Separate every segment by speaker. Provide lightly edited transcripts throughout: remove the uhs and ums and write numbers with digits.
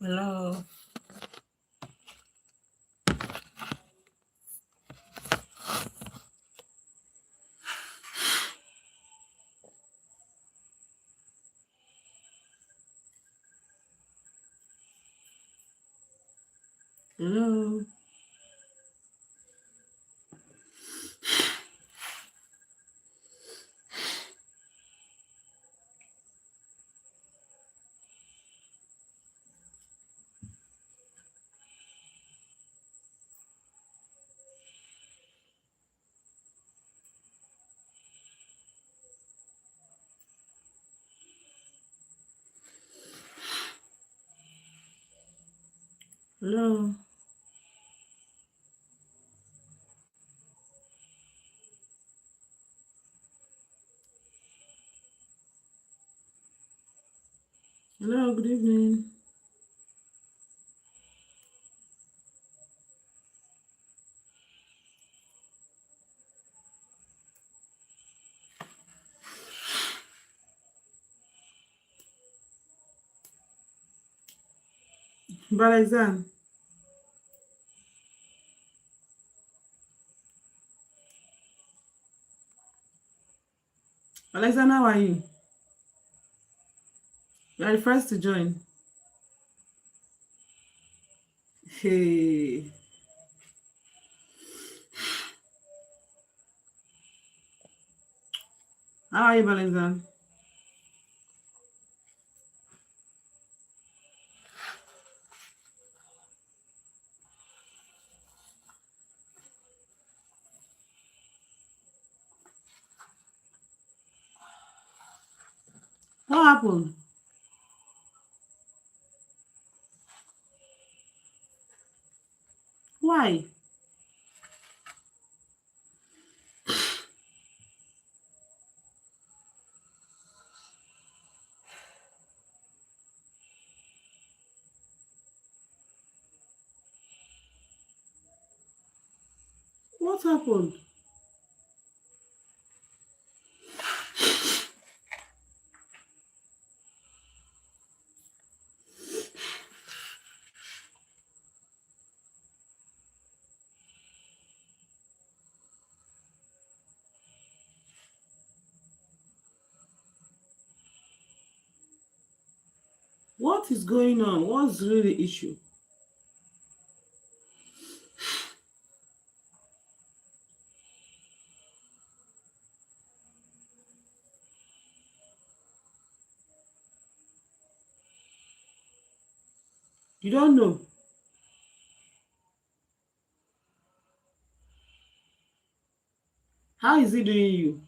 Speaker 1: Hello. Hello. Hello. Hello, good evening. Balazan. Balazan, how are you? You are the first to join. Hey. How are you, Balazan? What happened? Why? What happened? What is going on? What's really the issue? You don't know. How is he doing you?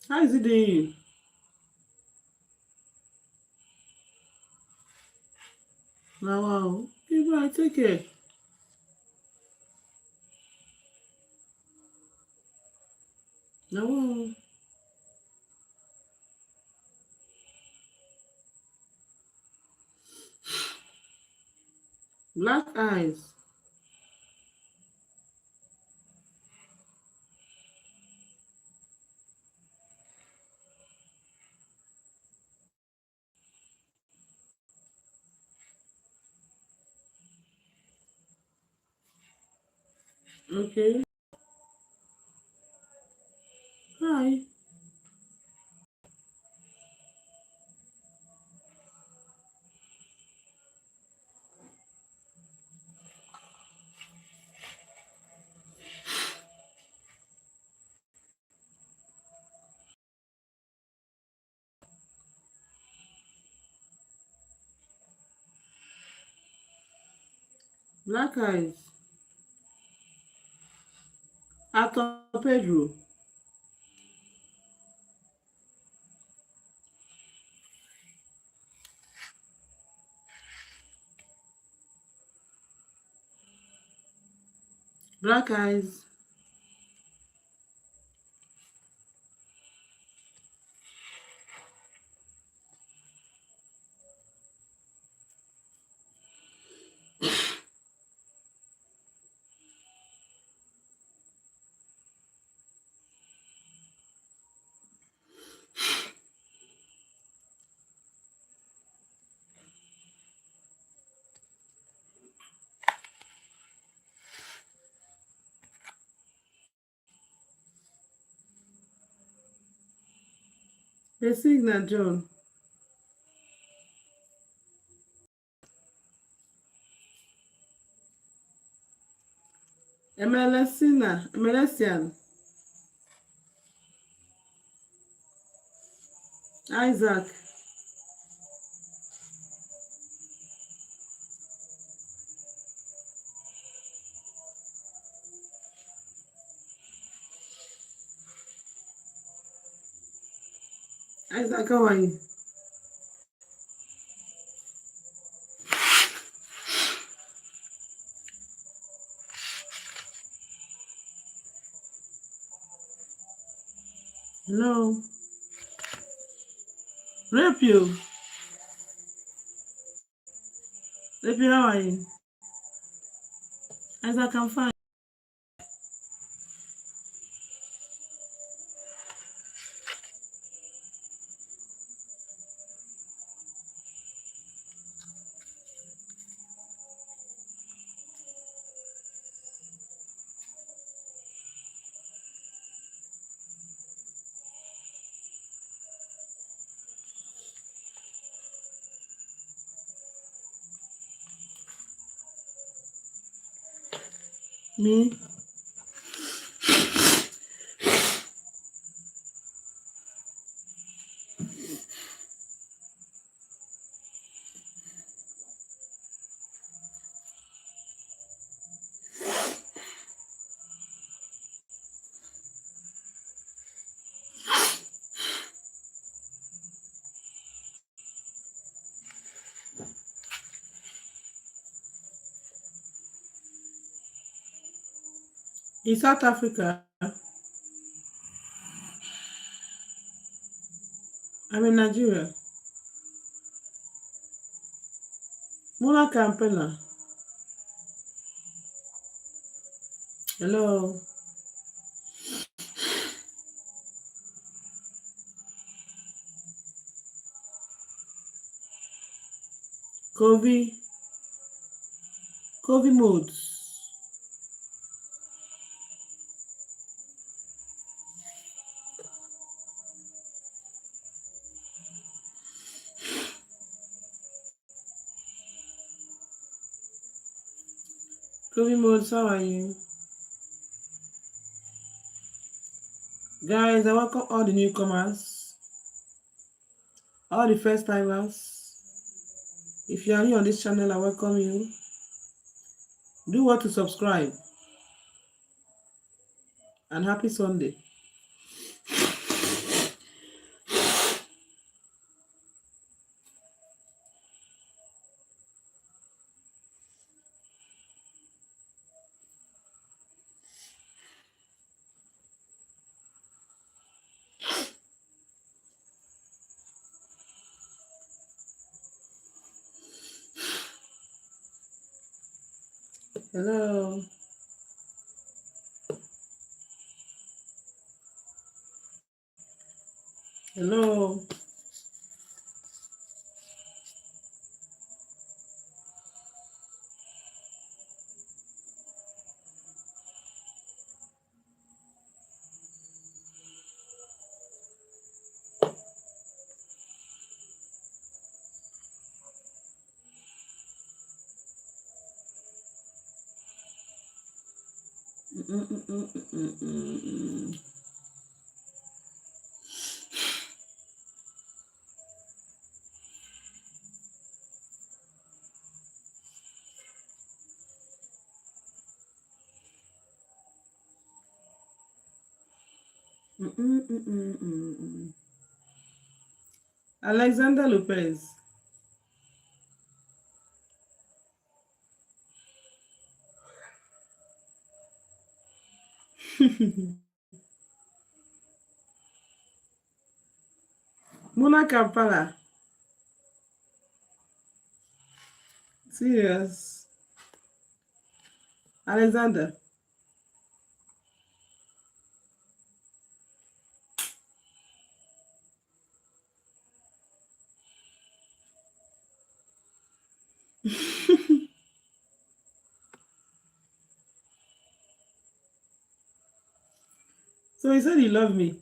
Speaker 1: How is he doing you? Wow, wow. People, I take it. Now, wow. Black eyes. Okay. Hi. Black eyes. Actor Pedro. Black eyes. The signal, John. Emelesian. Isaac. Isaac, how are you? Hello. Rape you. Rape you, how are you? Isaac, I'm fine. Me? In South Africa. I'm in Nigeria. Muna Kampela. Hello. COVID. COVID modes. COVID modes, how are you? Guys, I welcome all the newcomers, all the first timers. If you are new on this channel, I welcome you. Do what to subscribe. And happy Sunday. Hello. Hello. Alexander Lopez. Muna Kampala. Serious. Alexander. So he said he loved me.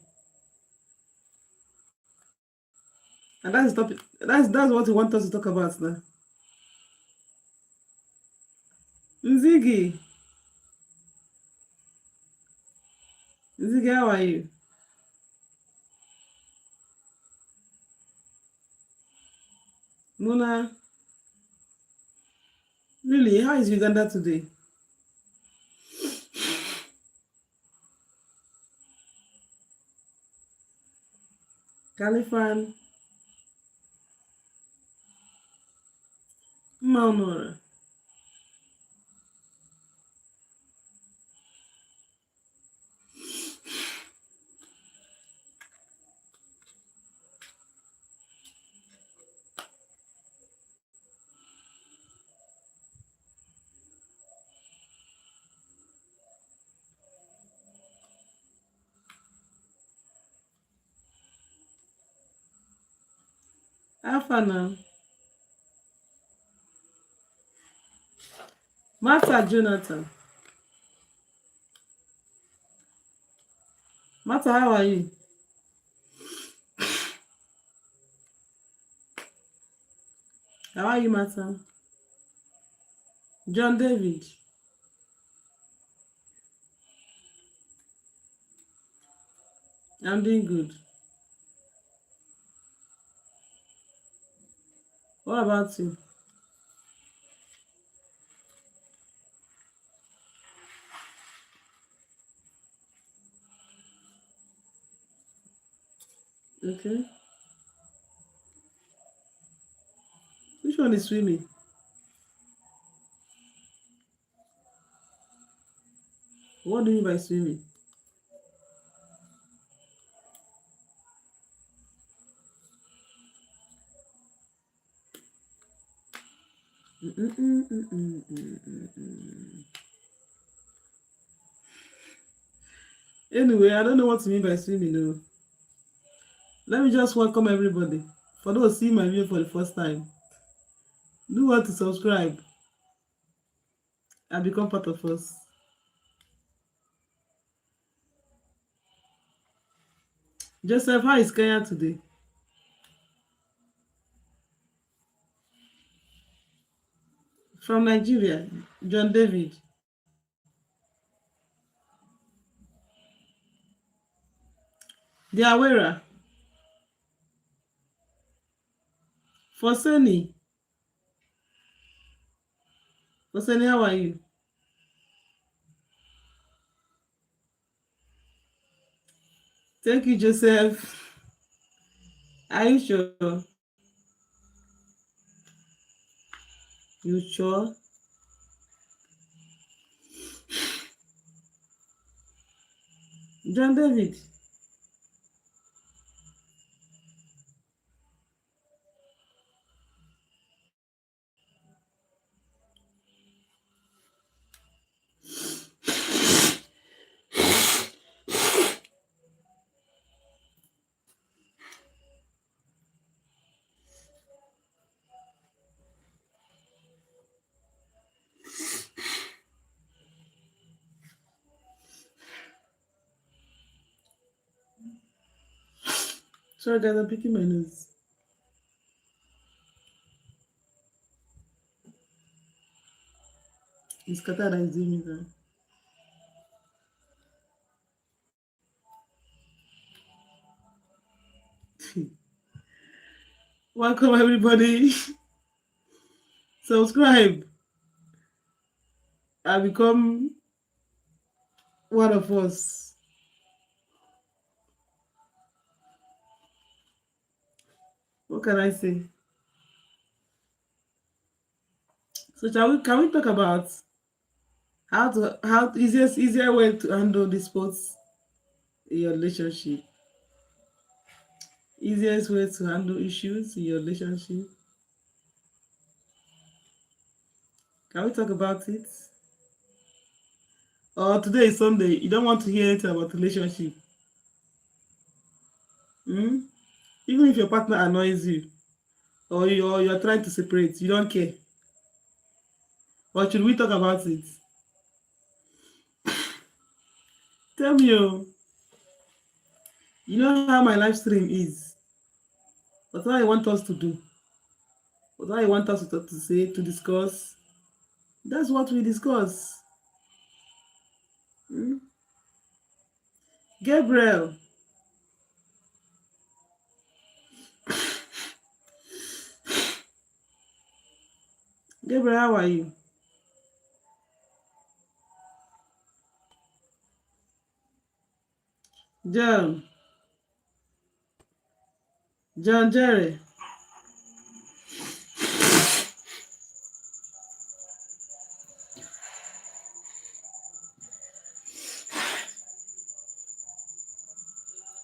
Speaker 1: And that's the topic. That's what you want us to talk about now. Nzigi, Nzigi, how are you? Mona, really, how is Uganda today? Califan, Mma Onuorah. How far now? Martha Jonathan. Martha, how are you? How are you, Martha? John David. I'm doing good. What about you? Okay. Which one is swimming? What do you mean by swimming? Anyway, I don't know what you mean by swimming. No. Let me just welcome everybody. For those seeing my video for the first time, do want to subscribe and become part of us. Joseph, how is Kenya today? From Nigeria, John David. Diawera. Foseni. Foseni, how are you? Thank you, Joseph. Are you sure? You sure? John David. Sorry, guys, I'm picking my nose. It's Qatar that is doing me that. Welcome, everybody. Subscribe and become one of us. What can I say? So can we talk about how easier way to handle disputes in your relationship? Easiest way to handle issues in your relationship. Can we talk about it? Or today is Sunday, you don't want to hear anything about relationship. Hmm? Even if your partner annoys you or you're trying to separate, you don't care. Or should we talk about it? Tell me, oh, you know how my live stream is. whatever you want us to do, whatever you want us to talk, to say, to discuss, that's what we discuss. Hmm? Gabriel, Gabriel, how are you? John, John Jerry,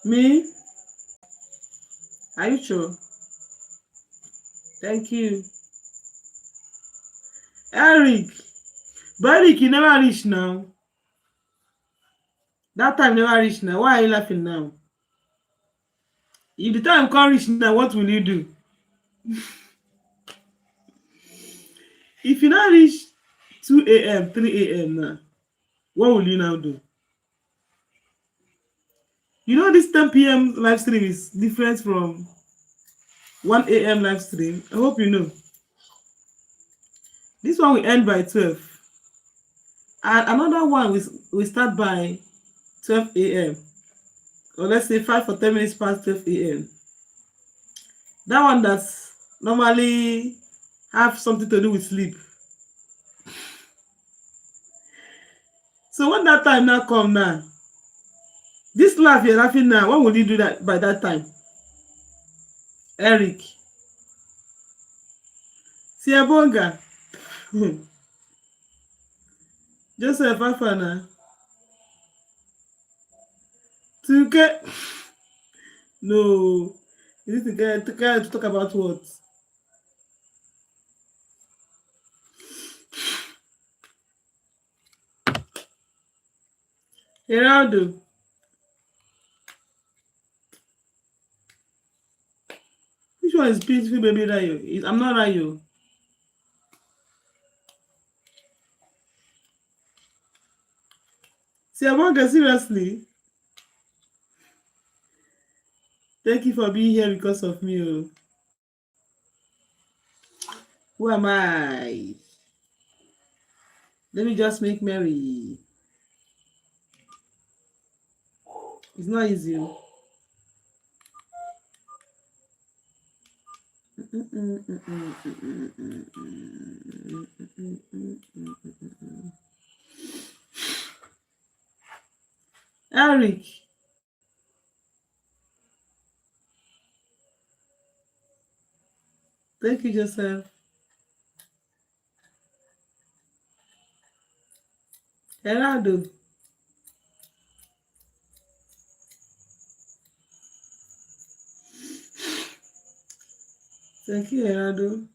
Speaker 1: me? Are you sure? Thank you. Eric, but Eric, you never reach now. That time never reach now. Why are you laughing now? If the time can't reach now, what will you do? If you not reach 2 a.m., 3 a.m. now, what will you now do? You know this 10 p.m. live stream is different from 1 a.m. live stream. I hope you know. This one will end by 12. And another one will start by 12 a.m. Or let's say 5 or 10 minutes past 12 a.m. That one that's normally have something to do with sleep. So when that time now come now, this laugh you're laughing now, what will you do that by that time? Eric. Siabonga. Joseph Afana. To get no. You need to talk about what? Geraldo. Which one is peaceful baby Rayo? I'm not Rayo. Siabonga, seriously? Thank you for being here because of me. Oh. Who am I? Let me just make merry. It's not easy. Eric. Thank you, Joseph. Geraldo. Thank you, Geraldo.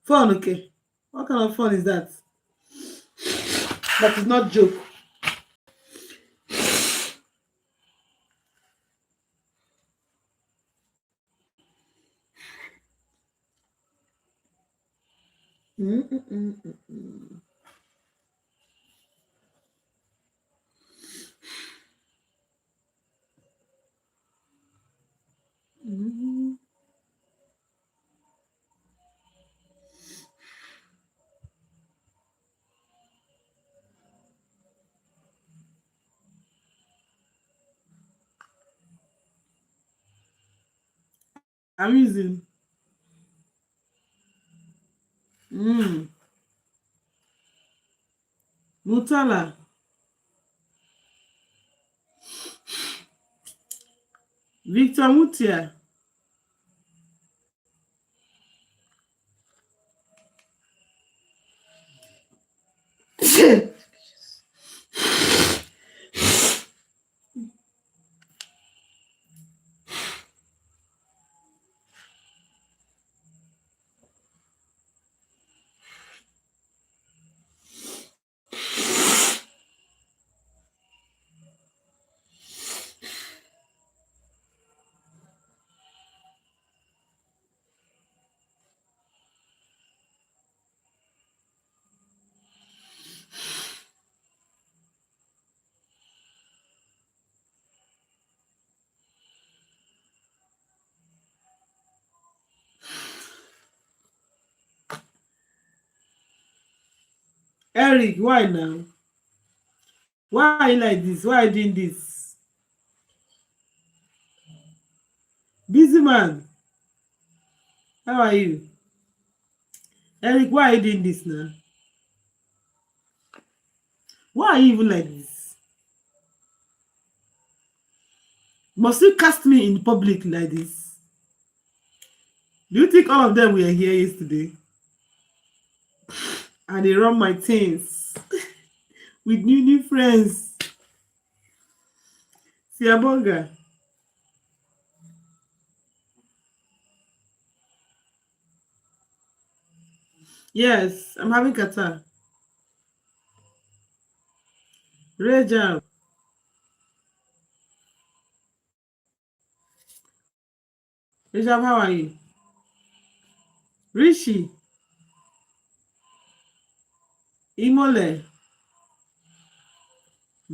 Speaker 1: Fun, okay. What kind of fun is that? That is not joke. Amusing. Mutala. Victor Mutia. Eric, why now? Why are you like this? Why are you doing this? Busy man, how are you? Eric, why are you doing this now? Why are you even like this? Must you cast me in public like this? Do you think all of them were here yesterday? And they run my things with new friends. Siabonga. Yes, I'm having kata. Rejab. Rejab, how are you? Rishi. Imole.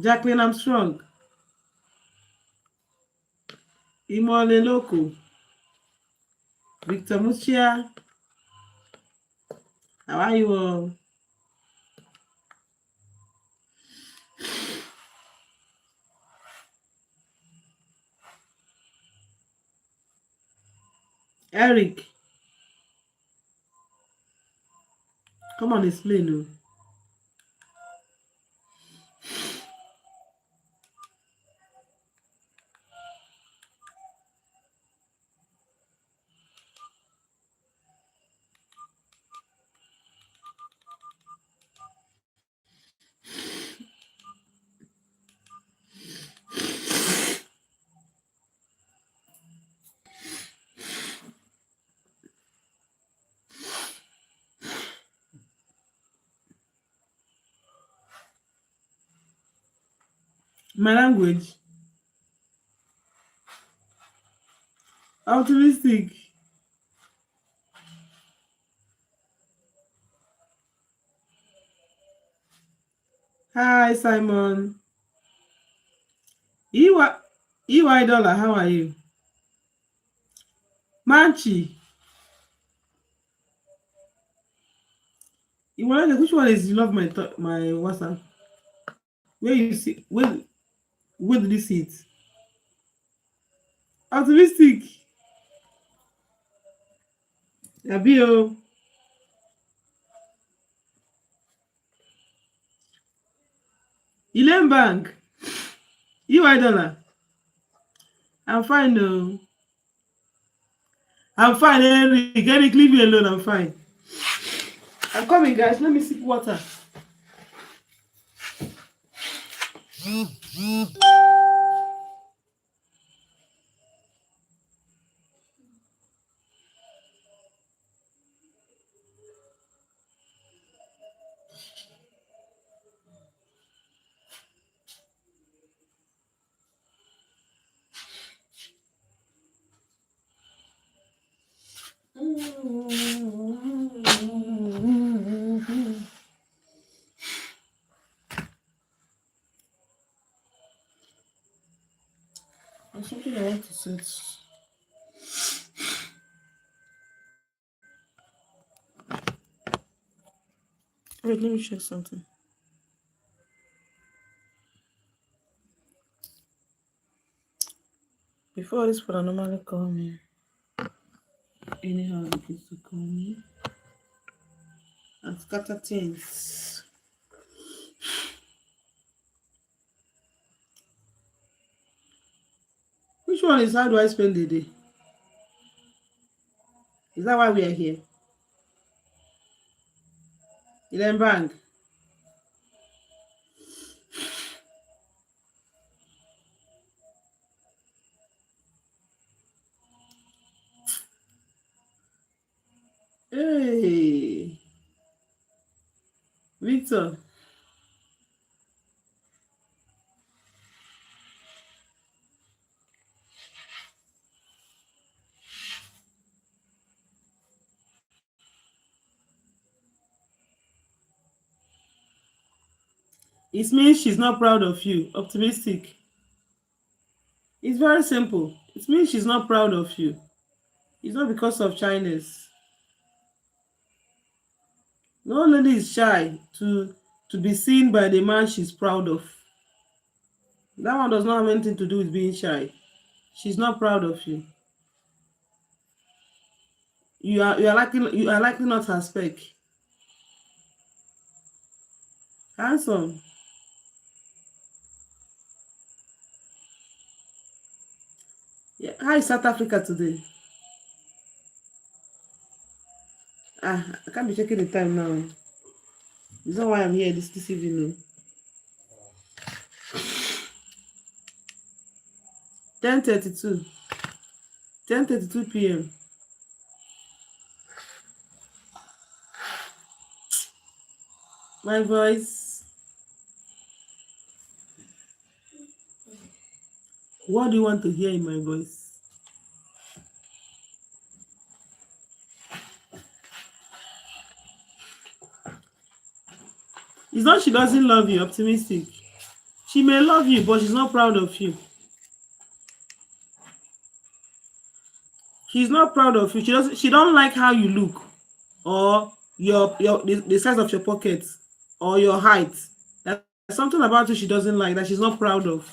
Speaker 1: Jacqueline Armstrong. Imole Loco. Victor Muchia. How are you all? Eric. Come on, explain. No. My language. Optimistic. Hi, Simon. EY Dollar, how are you? Manchi. Which one is you love my WhatsApp? Where you see where did you see it? Optimistic. Abio. Elaine Bank. EY Dollar. I'm fine, no. I'm fine, Eric. Eric, leave me alone. I'm fine. I'm coming, guys. Let me sip water. There's something I want to search. Wait, let me check something. Before this would normally call me. Anyhow, it used to call me. And scatter things. Which one is how do I spend the day? Is that why we are here? Elaine Bank. Hey, Victor. It means she's not proud of you. Optimistic. It's very simple. It means she's not proud of you. It's not because of shyness. No lady is shy to to be seen by the man she's proud of. That one does not have anything to do with being shy. She's not proud of you. You are likely not her spec. Handsome. Yeah. How is South Africa today? I can't be checking the time now. It's not why I'm here this evening. 10:32. 10:32 p.m. My voice. What do you want to hear in my voice? It's not she doesn't love you, optimistic. She may love you, but she's not proud of you. She's not proud of you. She don't like how you look, or the size of your pockets, or your height. There's something about you she doesn't like, that she's not proud of.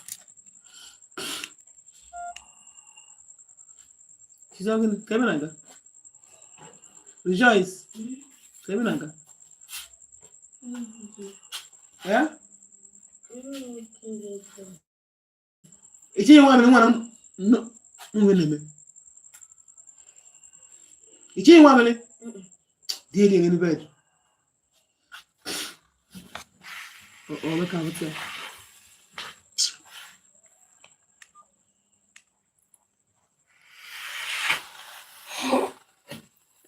Speaker 1: She's not going to Rejoice. Yeah? Ichi one no. Ichi one dear in the bed. Oh, look how it's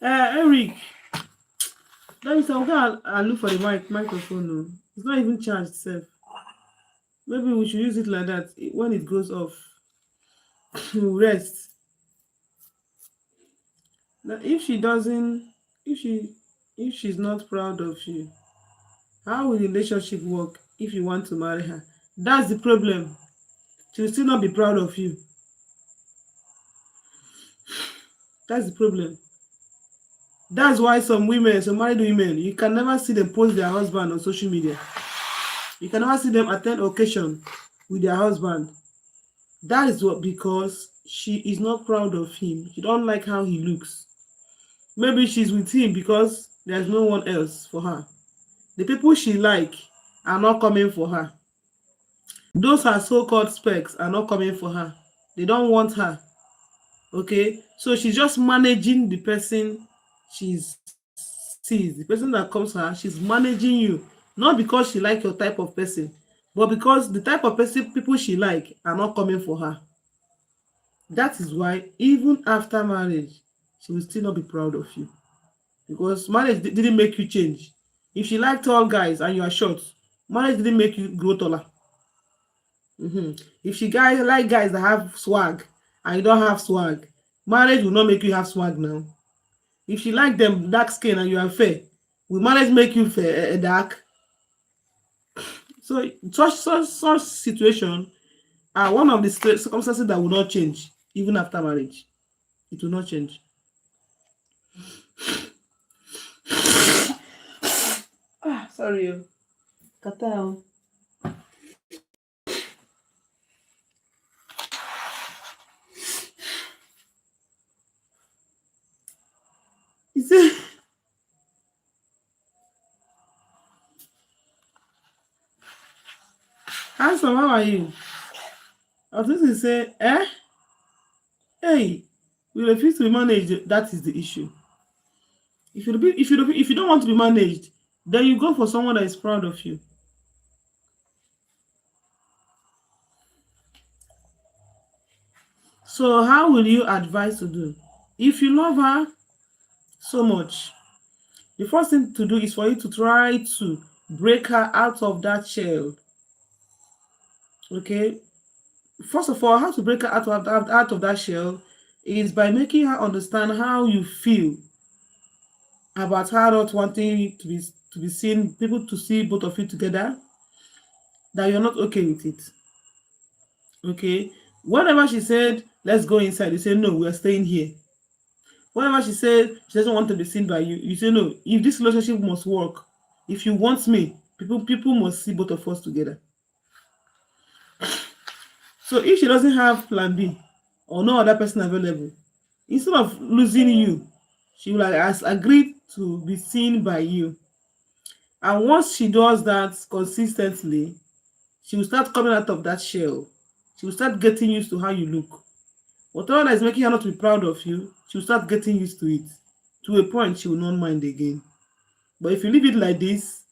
Speaker 1: Eric, let me say, I'll look for the microphone. No. It's not even charged itself. Maybe we should use it like that. When it goes off, we'll rest. Now, if she's not proud of you, how will the relationship work if you want to marry her? That's the problem. She'll still not be proud of you. That's the problem. That's why some married women, you can never see them post their husband on social media. You can never see them attend occasion with their husband. That is because she is not proud of him. She don't like how he looks. Maybe she's with him because there's no one else for her. The people she like are not coming for her. Those are so-called specs are not coming for her. They don't want her. Okay, so she's just managing the person she sees. The person that comes to her, she's managing you. Not because she like your type of person, but because the type of people she like are not coming for her. That is why even after marriage, she will still not be proud of you. Because marriage didn't make you change. If she liked tall guys and you are short, marriage didn't make you grow taller. If she like guys that have swag and you don't have swag, marriage will not make you have swag now. If she like them dark skin and you are fair, will marriage make you fair, dark? So such situation are one of the circumstances that will not change even after marriage. It will not change. Sorry. Kata. You see, handsome, how are you? I was going to say, hey, we refuse to be managed. That is the issue. If you don't want to be managed, then you go for someone that is proud of you. So how will you advise to do? If you love her so much, the first thing to do is for you to try to break her out of that shell. Okay? First of all, how to break her out of that shell is by making her understand how you feel about her not wanting to be seen, people to see both of you together, that you're not okay with it. Okay? Whenever she said, let's go inside, you say, no, we're staying here. Whenever she doesn't want to be seen by you, you say, no, if this relationship must work, if you want me, People must see both of us together. So if she doesn't have plan B or no other person available, instead of losing you, she will like has agreed to be seen by you. And once she does that consistently, she will start coming out of that shell. She will start getting used to how you look. Whatever that is making her not to be proud of you, she will start getting used to it. To a point, she will not mind again. But if you leave it like this,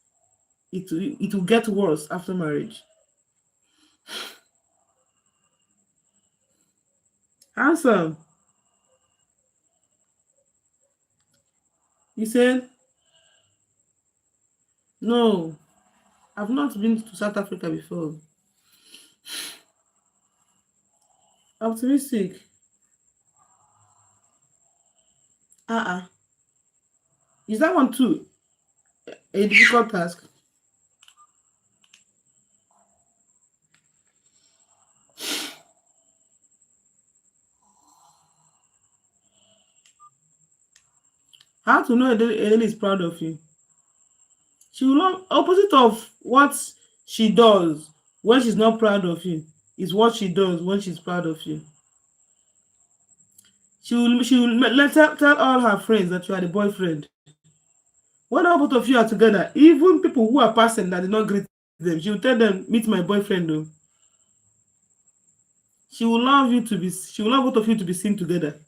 Speaker 1: it will get worse after marriage. Handsome, you said no. I've not been to South Africa before. Optimistic. Uh-uh. Is that one too a difficult task? How to know Eden is proud of you? She will not, opposite of what she does when she's not proud of you is what she does when she's proud of you. She will tell all her friends that you are the boyfriend. When all both of you are together, even people who are passing that did not greet them, she will tell them, meet my boyfriend though. She will love both of you to be seen together.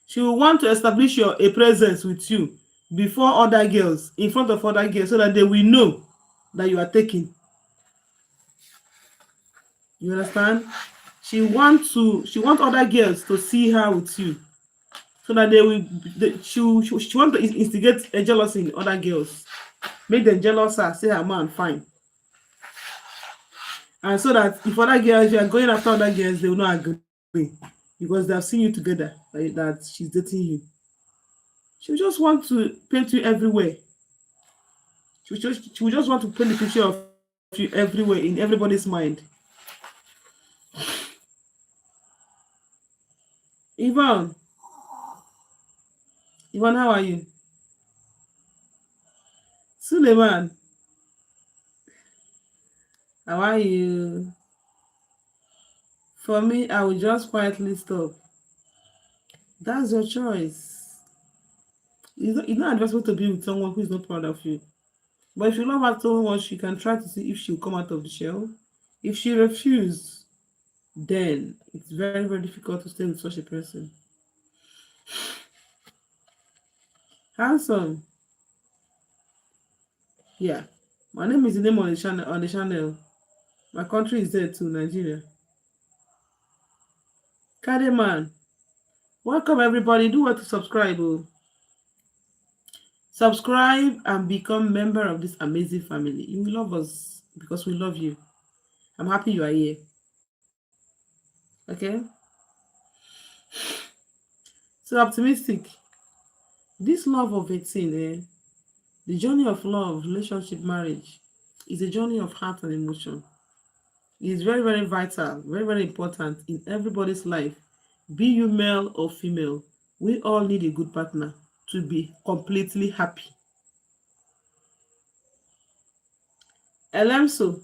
Speaker 1: She will want to establish a presence with you before other girls, in front of other girls, so that they will know that you are taking. You understand? She want other girls to see her with you, so that she want to instigate a jealousy in other girls, make them jealous her, say her man fine, and so that if other girls, you are going after other girls, they will not agree because they have seen you together, like that she's dating you. She will just want to paint you everywhere. She will just want to paint the picture of you everywhere in everybody's mind. Yvonne, Yvonne, how are you? Suleiman, how are you? For me, I will just quietly stop. That's your choice. It's not advisable to be with someone who is not proud of you. But if you love her so much, you can try to see if she'll come out of the shell. If she refuses, then it's very, very difficult to stay with such a person. Handsome. Yeah. My name is the name on the channel. My country is there too, Nigeria. Kademan. Welcome everybody. Do what to subscribe. Oh. Subscribe and become member of this amazing family. You will love us because we love you. I'm happy you are here. Okay? So optimistic. This love of 18, the journey of love, relationship, marriage is a journey of heart and emotion. It is very, very vital, very, very important in everybody's life. Be you male or female, we all need a good partner to be completely happy. Elemso,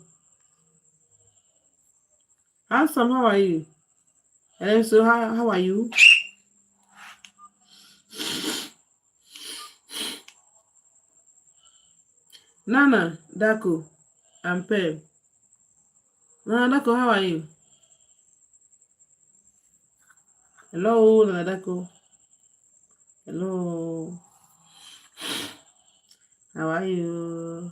Speaker 1: handsome, how are you? Elemso, how are you? Nana, Dako, and Peb. Nana Dako, how are you? Hello, Nana Dako. Hello. How are you?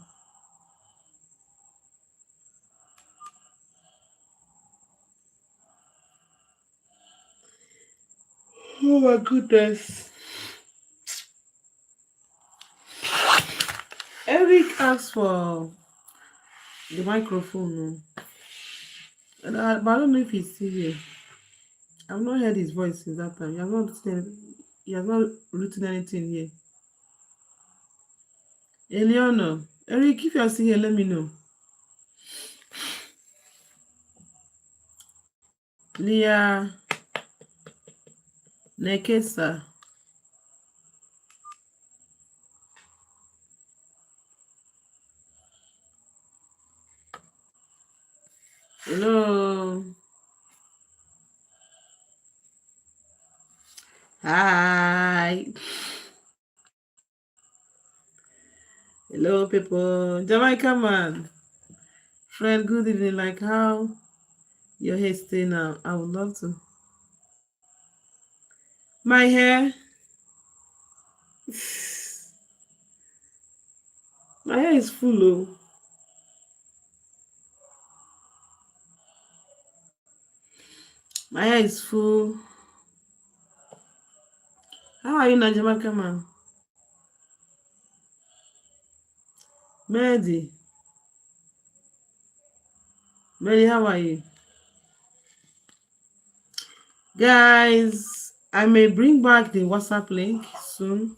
Speaker 1: Oh my goodness. Eric asked for the microphone. But I don't know if he's still here. I've not heard his voice since that time. He has not written anything here. Eleanor, Eric, if you are still here, let me know. Leah Nekesa. Hello. Hi. Hello, people. Jamaica man. Friend, good evening. Like how your hair stay now? I would love to. My hair. My hair is full, oh. My hair is full. How are you now, Jamaica man? Mehdi. Mehdi, how are you? Guys, I may bring back the WhatsApp link soon.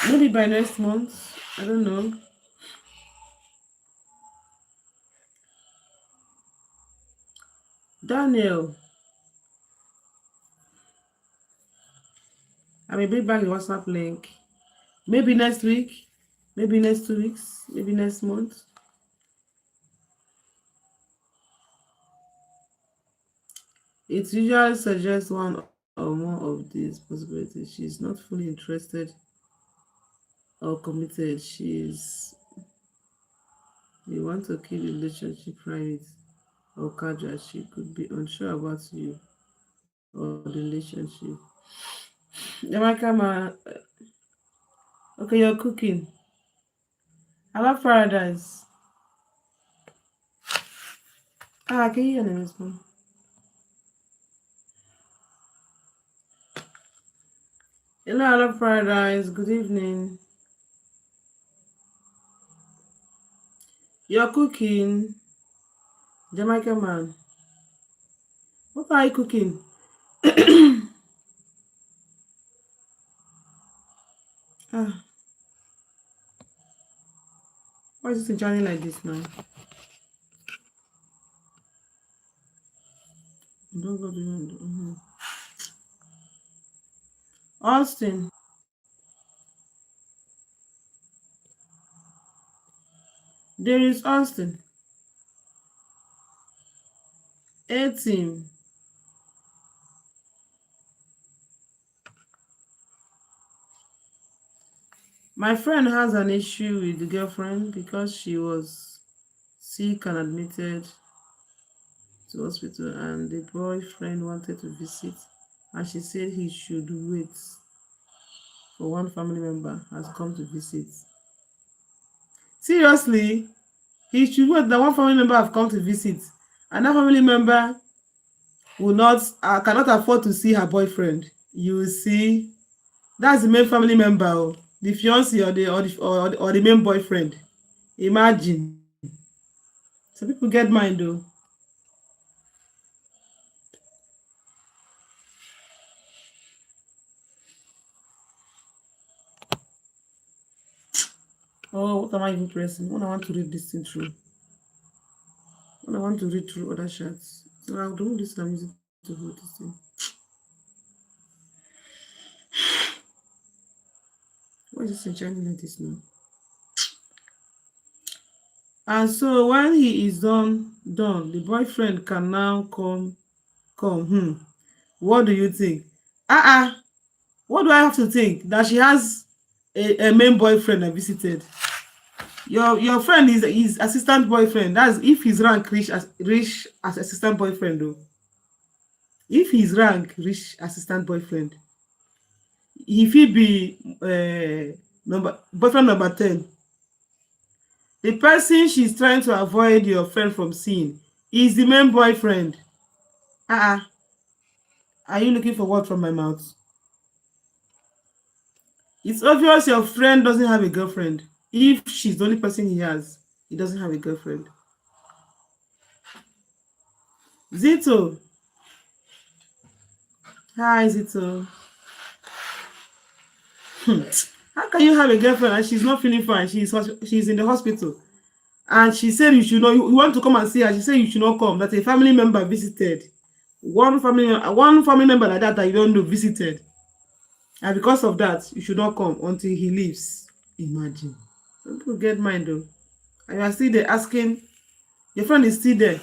Speaker 1: Maybe by next month. I don't know. Daniel, I may bring back the WhatsApp link. Maybe next week. Maybe next 2 weeks. Maybe next month. It usually suggests one or more of these possibilities. She's not fully interested or committed. They want to keep the relationship private or casual. She could be unsure about you or the relationship. Jamaica ma, okay, you're cooking. I love paradise. Can you hear me, Miss Mom? Hello, I love paradise. Good evening. You're cooking. Jamaica man. What are you cooking? ah, why is it journey like this now? Don't go beyond. Austin. There is Austin. 18. My friend has an issue with the girlfriend because she was sick and admitted to hospital, and the boyfriend wanted to visit, and she said he should wait for one family member has come to visit. Seriously, he should wait that one family member have come to visit, and that family member will not cannot afford to see her boyfriend. You will see, that's the main family member, oh, the fiance or the main boyfriend. Imagine. Some people get mind though. Oh, what am I even pressing? When I want to read this thing through. When I want to read through other chats. So I'll do this and I'm using to hold this thing. Why is this thing shining like this now? And so when he is done, the boyfriend can now come. What do you think? What do I have to think? That she has a main boyfriend I visited. Your friend is his assistant boyfriend. That's if his rank reach as assistant boyfriend though. If his rank reach assistant boyfriend, he fit be number boyfriend number 10. The person she's trying to avoid your friend from seeing is the main boyfriend. uh are you looking for word from my mouth? It's obvious your friend doesn't have a girlfriend. If she's the only person he has, he doesn't have a girlfriend. Zito. Hi, Zito. How can you have a girlfriend and she's not feeling fine? She's in the hospital. And she said you should not, you want to come and see her. She said you should not come. That a family member visited. One family member like that you don't know visited. And because of that, you should not come until he leaves. Imagine. Some people get mind though. And you are still there asking, your friend is still there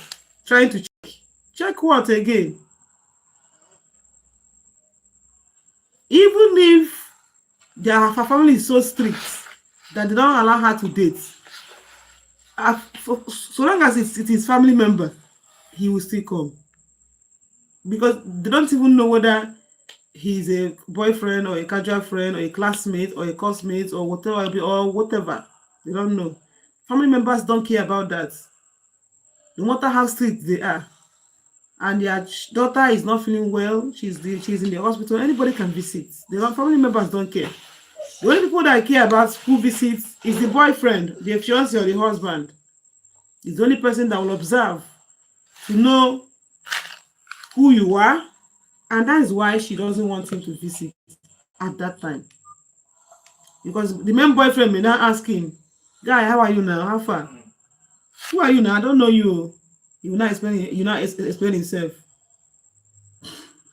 Speaker 1: trying to check what again? Even if her family is so strict that they don't allow her to date, so long as it is family member, he will still come, because they don't even know whether he's a boyfriend or a casual friend or a classmate or a coursemate or whatever. They don't know. Family members don't care about that. No matter how strict they are, and their daughter is not feeling well, she's in the hospital, anybody can visit. The family members don't care. The only people that care about who visits is the boyfriend, the fiance, or the husband. It's the only person that will observe to know who you are, and that is why she doesn't want him to visit at that time. Because the main boyfriend may not ask him, "Guy, how are you now? How far? Who are you now? I don't know you." He will not explain. You not explain himself,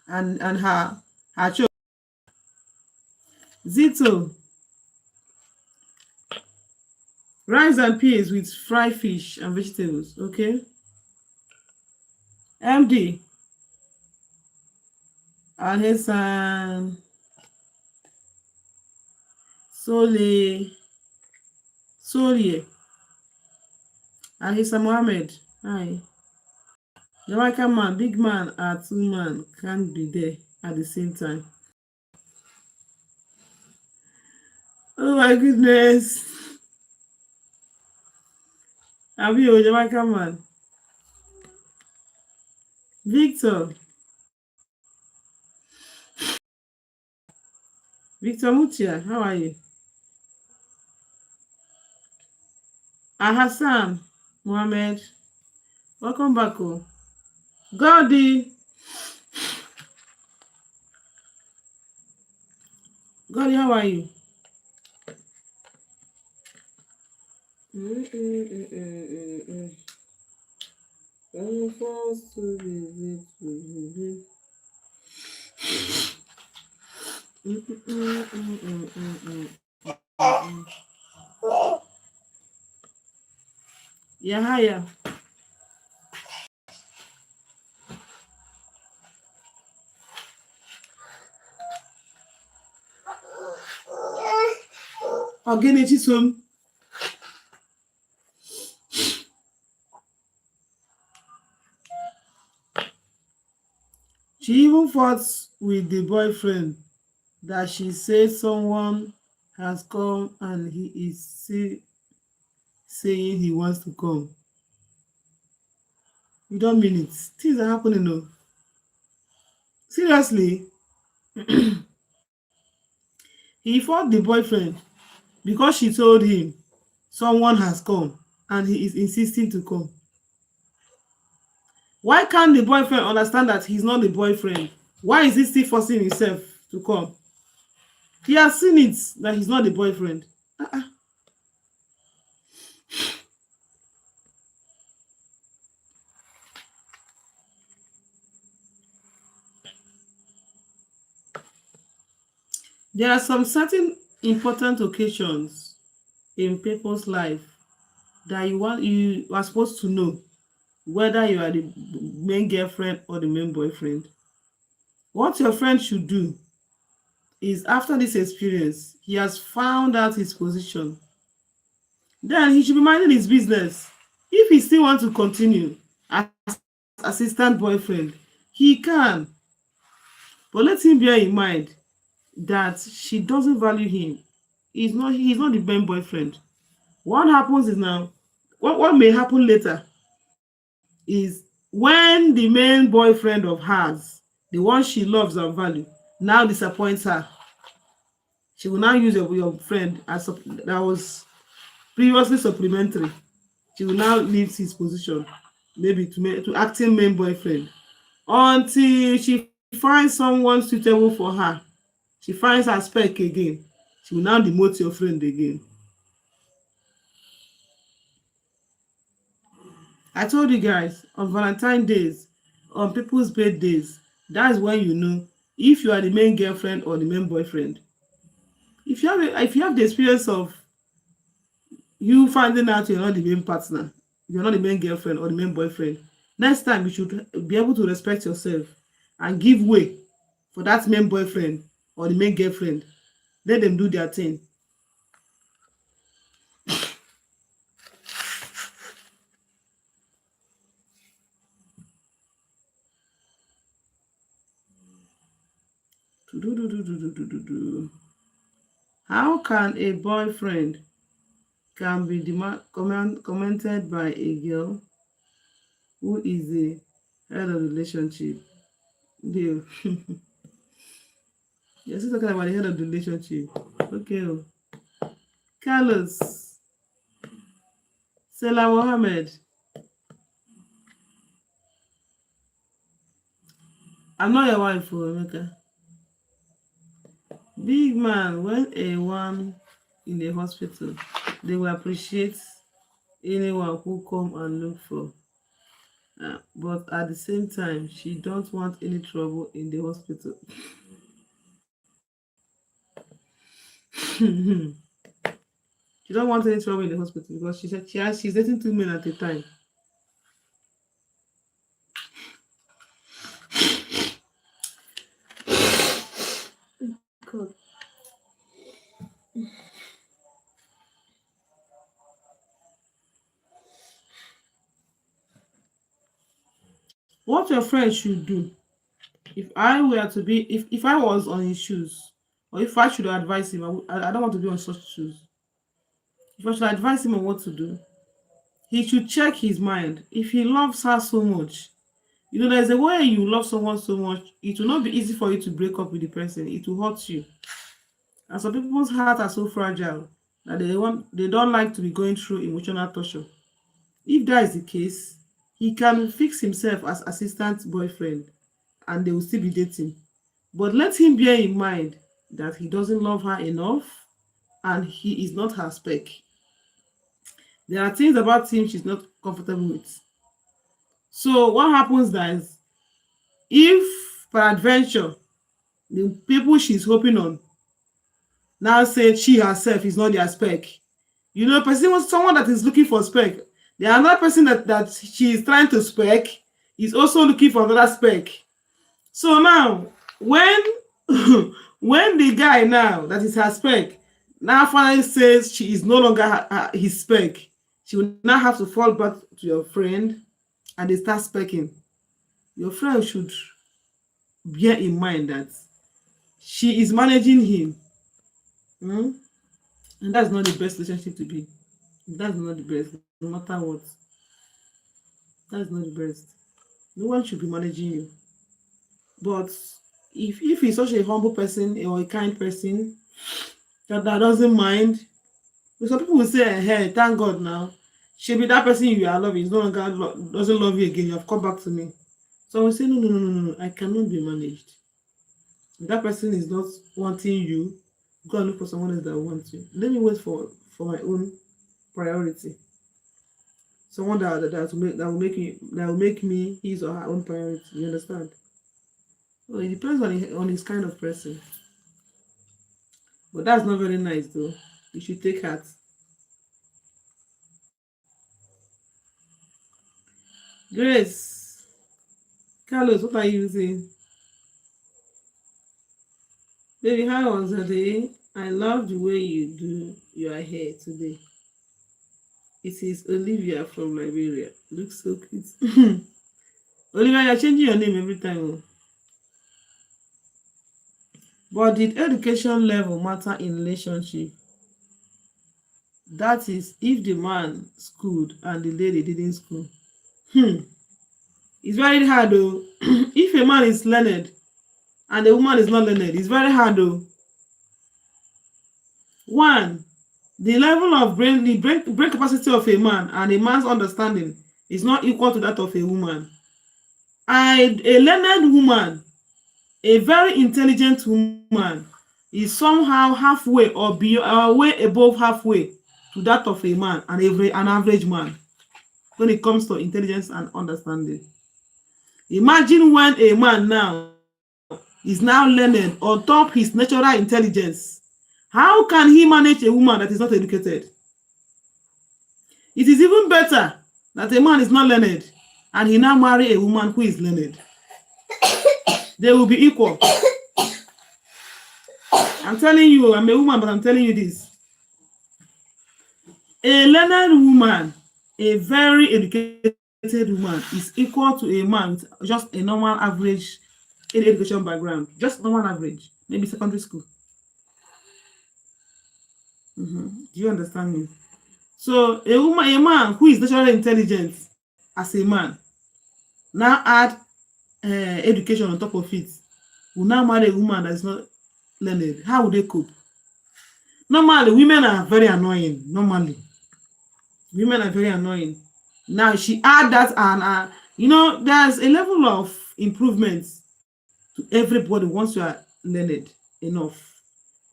Speaker 1: and her child. Zito, rice and peas with fried fish and vegetables. Okay. MD, Alhassan, Solie, Alhassan Mohammed. Hi. Jamaican man, big man, or two man can't be there at the same time. Oh my goodness. Have you a Jamaican man? Victor Mutia, how are you? Hassan Mohammed, welcome back. Oh. Gordy, how are you? Yahaya. Ogene Chisom. She even fought with the boyfriend that she said someone has come and he is saying he wants to come. You don't mean it. Things are happening now. Seriously. He fought the boyfriend because she told him someone has come and he is insisting to come. Why can't the boyfriend understand that he's not the boyfriend? Why is he still forcing himself to come? He has seen it that he's not the boyfriend. There are some certain important occasions in people's life that you are supposed to know whether you are the main girlfriend or the main boyfriend. What your friend should do is, after this experience, he has found out his position, then he should be minding his business. If he still wants to continue as assistant boyfriend, he can. But let him bear in mind that she doesn't value him. He's not the main boyfriend. What happens is now, what may happen later is when the main boyfriend of hers, the one she loves and value, now disappoints her, she will now use your friend as that was previously supplementary. She will now leave his position, maybe to acting main boyfriend, until she finds someone suitable for her. She finds her spec again. She will now demote your friend again. I told you guys, on Valentine's days, on people's birthdays, that's when you know if you are the main girlfriend or the main boyfriend. If you have the experience of you finding out you're not the main partner, you're not the main girlfriend or the main boyfriend, Next time, you should be able to respect yourself and give way for that main boyfriend or the main girlfriend. Let them do their thing. How can a boyfriend can be commented by a girl who is the head of the relationship? Deal. You're still talking about the head of the relationship. Okay. Oh. Carlos. Selah Mohammed. I'm not your wife, Emeka. Big man, when a one in the hospital, they will appreciate anyone who come and look for. But at the same time, she don't want any trouble in the hospital. She don't want any trouble in the hospital because she said she's dating two men at a time. God. What your friend should do, if I were to be, if I was on his shoes, or if I should advise him, I don't want to be on such shoes. If I should advise him on what to do, he should check his mind. If he loves her so much, there's a way you love someone so much, it will not be easy for you to break up with the person. It will hurt you. And some people's hearts are so fragile that they don't like to be going through emotional torture. If that is the case, he can fix himself as assistant boyfriend and they will still be dating. But let him bear in mind that he doesn't love her enough and he is not her spec. There are things about him she's not comfortable with. So what happens is, if peradventure the people she's hoping on now say she herself is not their spec, person wants someone that is looking for spec. The another person that she is trying to spec is also looking for another spec. So now, when when the guy now that is her spec now finally says she is no longer his spec, she will now have to fall back to your friend and they start specking. Your friend should bear in mind that she is managing him. And that's not the best relationship to be. That's not the best, no matter what. That's not the best. No one should be managing you. But if he's such a humble person or a kind person that doesn't mind, some people will say, hey, thank God now. She'll be that person you are loving is no longer doesn't love you again. You have come back to me. So I will say, no, I cannot be managed. If that person is not wanting you, go and look for someone else that wants you. Let me wait for my own priority. Someone that will make me his or her own priority. You understand? Well, it depends on his kind of person. But that's not very nice though. You should take heart. Grace. Carlos, what are you saying? Baby, how was the day? I love the way you do your hair today. It is Olivia from Liberia. Looks so cute. Olivia, you're changing your name every time. But did education level matter in relationship? That is, if the man schooled and the lady didn't school. It's very hard though. If a man is learned and the woman is not learned, it's very hard though. One, the level of brain capacity of a man and a man's understanding is not equal to that of a woman. And a learned woman, a very intelligent woman, is somehow halfway or way above halfway to that of a man and an average man when it comes to intelligence and understanding. Imagine when a man now is now learning on top his natural intelligence. How can he manage a woman that is not educated? It is even better that a man is not learned and he now marry a woman who is learned, they will be equal. I'm telling you, I'm a woman, but I'm telling you this. A learned woman, a very educated woman, is equal to a man with just a normal average education background. Just normal average, maybe secondary school. Do you understand me? So a man who is naturally intelligent as a man, now add education on top of it, will now marry a woman that is not learned. How would they cope? Normally, women are very annoying. Normally, women are very annoying. Now she add that, and there's a level of improvement to everybody once you are learned enough.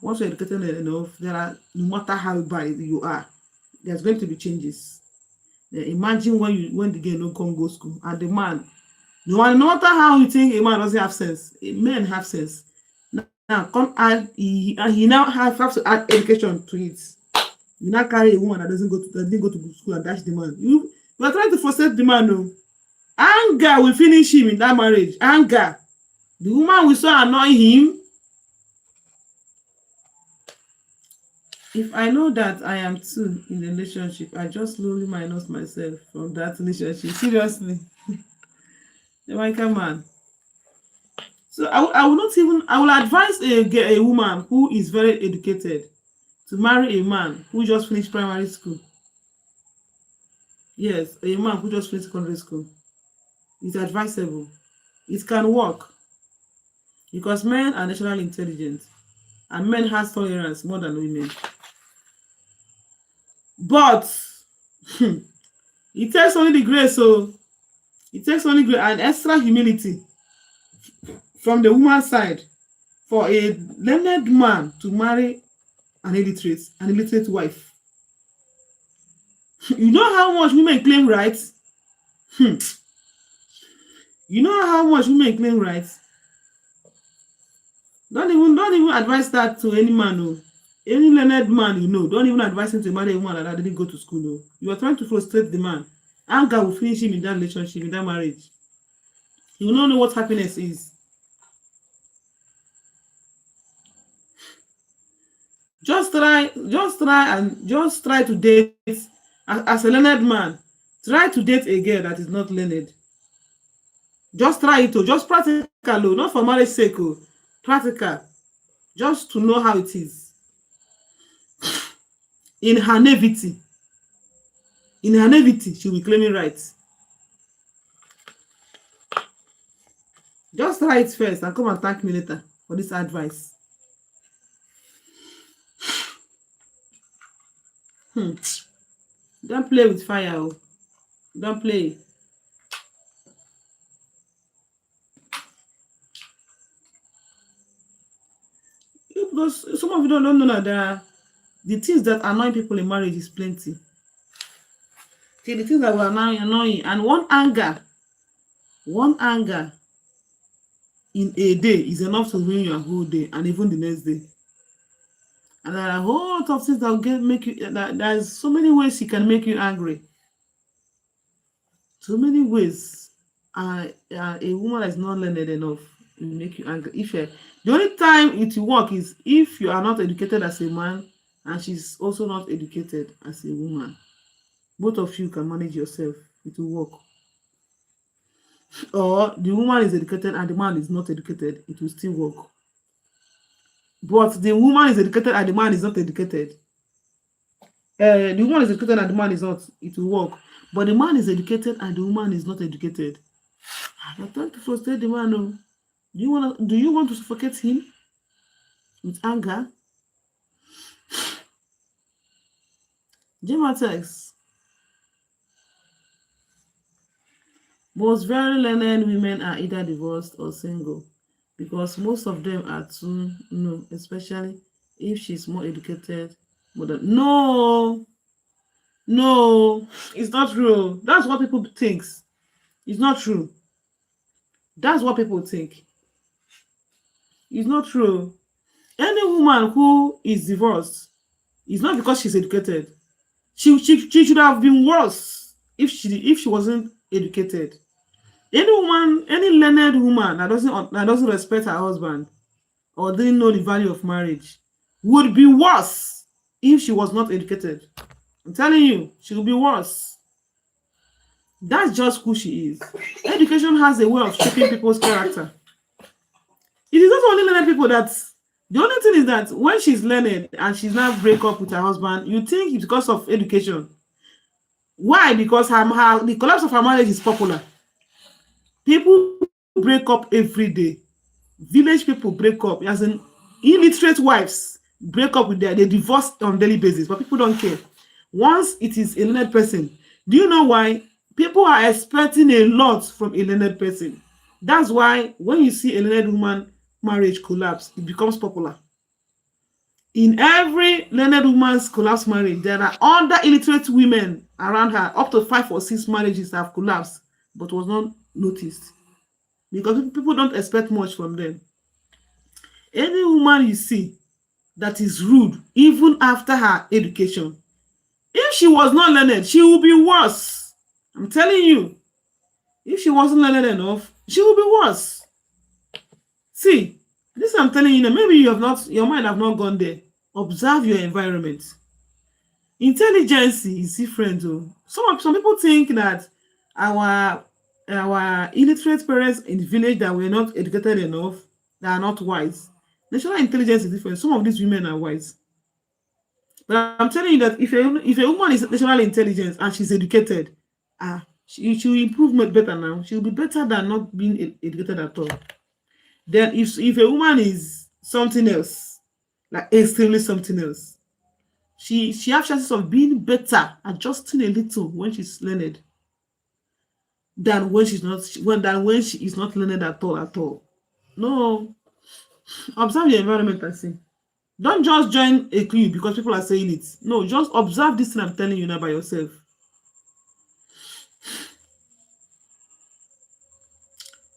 Speaker 1: Once you're educated enough, there are, no matter how bad you are, there's going to be changes. Imagine when the girl no come go school, and the man, no matter how you think a man doesn't have sense, men have sense. Now come add, he now have to add education to it. You now carry a woman that didn't go to school and dash the man. You are trying to frustrate the man. No, anger will finish him in that marriage. Anger, the woman will so annoy him. If I know that I am too in the relationship, I just slowly minus myself from that relationship. Seriously. The Jamaican man. So I will advise a woman who is very educated to marry a man who just finished primary school. Yes, a man who just finished secondary school. It's advisable. It can work. Because men are naturally intelligent. And men have tolerance more than women. But it takes only the grace, so it takes only grace and extra humility from the woman's side for a learned man to marry an illiterate wife. You know how much women claim rights? You know how much women claim rights? Don't even advise that to any man. No. Any learned man, don't even advise him to marry a woman that didn't go to school. No. You are trying to frustrate the man. Anger will finish him in that relationship, in that marriage. He will not know what happiness is. Just try to date as a learned man. Try to date a girl that is not learned. Just try it, just practical, not for marriage sake, practical, just to know how it is. In her naivety, she will be claiming rights. Just try it first and come and thank me later for this advice. Don't play with fire. Don't play. Because some of you don't know that the things that annoy people in marriage is plenty. See, the things that will annoy, and one anger in a day is enough to ruin your whole day and even the next day. And there are a whole lot of things that will make you. There's so many ways he can make you angry. So many ways. A woman that is not learned enough will make you angry. The only time it will work is if you are not educated as a man and she's also not educated as a woman. Both of you can manage yourself. It will work. Or the woman is educated and the man is not educated. It will still work. But the woman is educated and the man is not educated. The woman is educated and the man is not. It will work. But the man is educated and the woman is not educated. You're trying to frustrate the man. No? Do you want to suffocate him with anger? Gematex. Most very learned women are either divorced or single because most of them are too, especially if she's more educated. No, it's not true. That's what people think. It's not true. That's what people think. It's not true. Any woman who is divorced is not because she's educated. She should have been worse if she wasn't educated. Any woman, any learned woman that doesn't respect her husband or didn't know the value of marriage would be worse if she was not educated. I'm telling you, she will be worse. That's just who she is. Education has a way of shaping people's character. It is not only learned people that the only thing is that when she's learned and she's now break up with her husband, you think it's because of education. Why? Because the collapse of her marriage is popular. People break up every day. Village people break up, as in illiterate wives break up with they divorce on daily basis, but people don't care. Once it is a learned person, do you know why? People are expecting a lot from a learned person. That's why when you see a learned woman marriage collapse, it becomes popular. In every learned woman's collapsed marriage, there are other illiterate women around her. Up to 5 or 6 marriages have collapsed, but was not noticed because people don't expect much from them. Any woman you see that is rude, even after her education, if she was not learned, she will be worse. I'm telling you, if she wasn't learned enough, she will be worse. See, this I'm telling you now, maybe your mind have not gone there. Observe your environment. Intelligence is different though. Some people think that our illiterate parents in the village that were not educated enough, that are not wise. National intelligence is different. Some of these women are wise. But I'm telling you that if a woman is nationally intelligent and she's educated, she will improve better now. She will be better than not being educated at all. Then if a woman is something else, like extremely something else, she has chances of being better, adjusting a little when she's learned than when she is not learned at all. No, observe your environment and see. Don't just join a clue because people are saying it. No, just observe this thing I'm telling you now by yourself.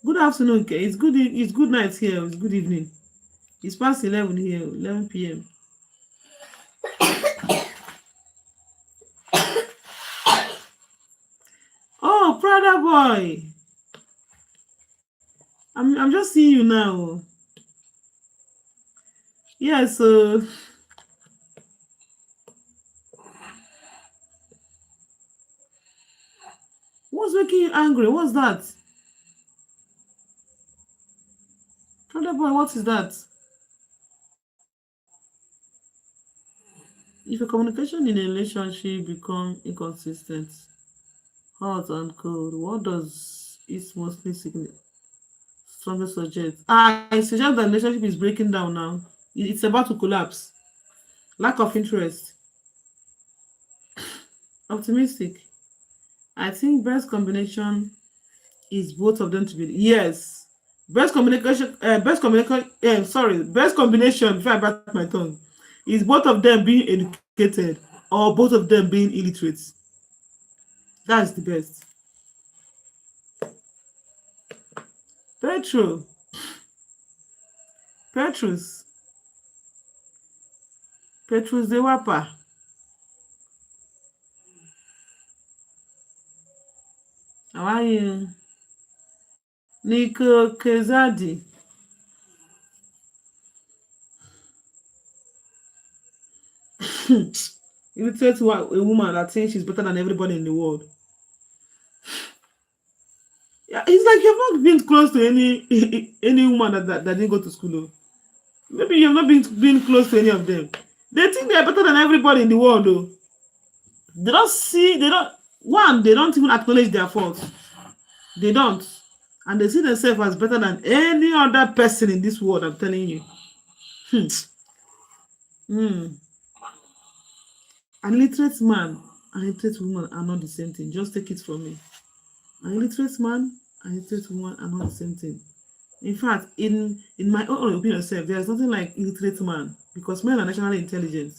Speaker 1: Good afternoon, okay? It's good night here. It's good evening. It's past 11 here, 11 p.m. Oh, Prada boy. I'm just seeing you now. Yeah, so what's making you angry? What's that? Prada boy, what is that? If a communication in a relationship become inconsistent, hot and cold, what does it mostly strongly suggest? I suggest that relationship is breaking down now. It's about to collapse. Lack of interest. Optimistic. I think best combination is both of them to be yes. Best communication. Best communication. Sorry. Best combination. Before I bite my tongue, is both of them being educated or both of them being illiterate. That's the best. Petro. Petrus. Petrus de Wapa. How are you? Nico Kezadi. Illiterate a woman that thinks she's better than everybody in the world. Yeah, it's like you've not been close to any woman that didn't go to school. Though. Maybe you've not been close to any of them. They think they're better than everybody in the world, though. They don't even acknowledge their faults. They don't. And they see themselves as better than any other person in this world, I'm telling you. An illiterate man and illiterate woman are not the same thing. Just take it from me. An illiterate man and illiterate woman are not the same thing. In fact, in my own opinion, there's nothing like illiterate man because men are naturally intelligent.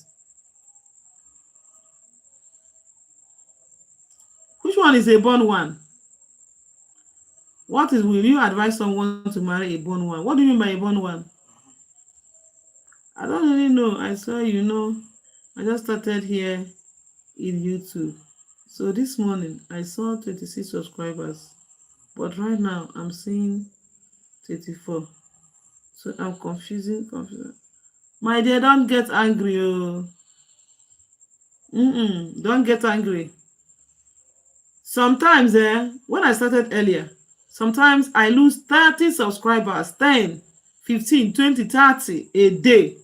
Speaker 1: Which one is a born one? Will you advise someone to marry a born one? What do you mean by a born one? I don't really know. I saw I just started here in YouTube. So this morning I saw 26 subscribers. But right now, I'm seeing 24. So I'm confusing. My dear, don't get angry. Oh. Don't get angry. Sometimes, when I started earlier, sometimes I lose 30 subscribers, 10, 15, 20, 30 a day.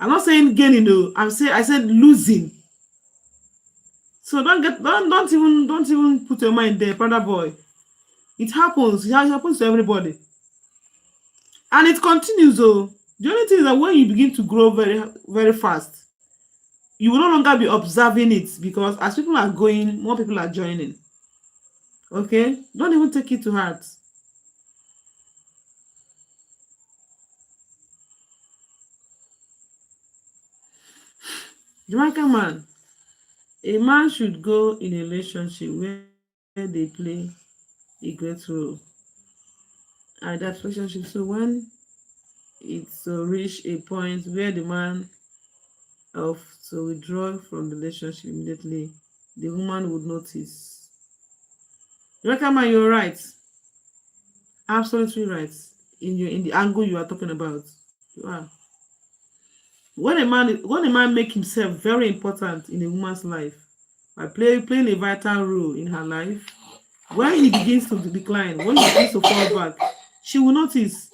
Speaker 1: I'm not saying gaining, though. I said losing. So don't even put your mind there, brother boy. It happens. It happens to everybody. And it continues, though. The only thing is that when you begin to grow very, very fast, you will no longer be observing it, because as people are going, more people are joining. Okay? Don't even take it to heart. Jamaican man. A man should go in a relationship where they play a great role. And that relationship, so when it's reach a point where the man of to withdraw from the relationship immediately, the woman would notice. Jamaican man, you're right. Absolutely right. In the angle you are talking about. You are. When a man make himself very important in a woman's life by playing a vital role in her life, when he begins to decline, when he begins to fall back, she will notice,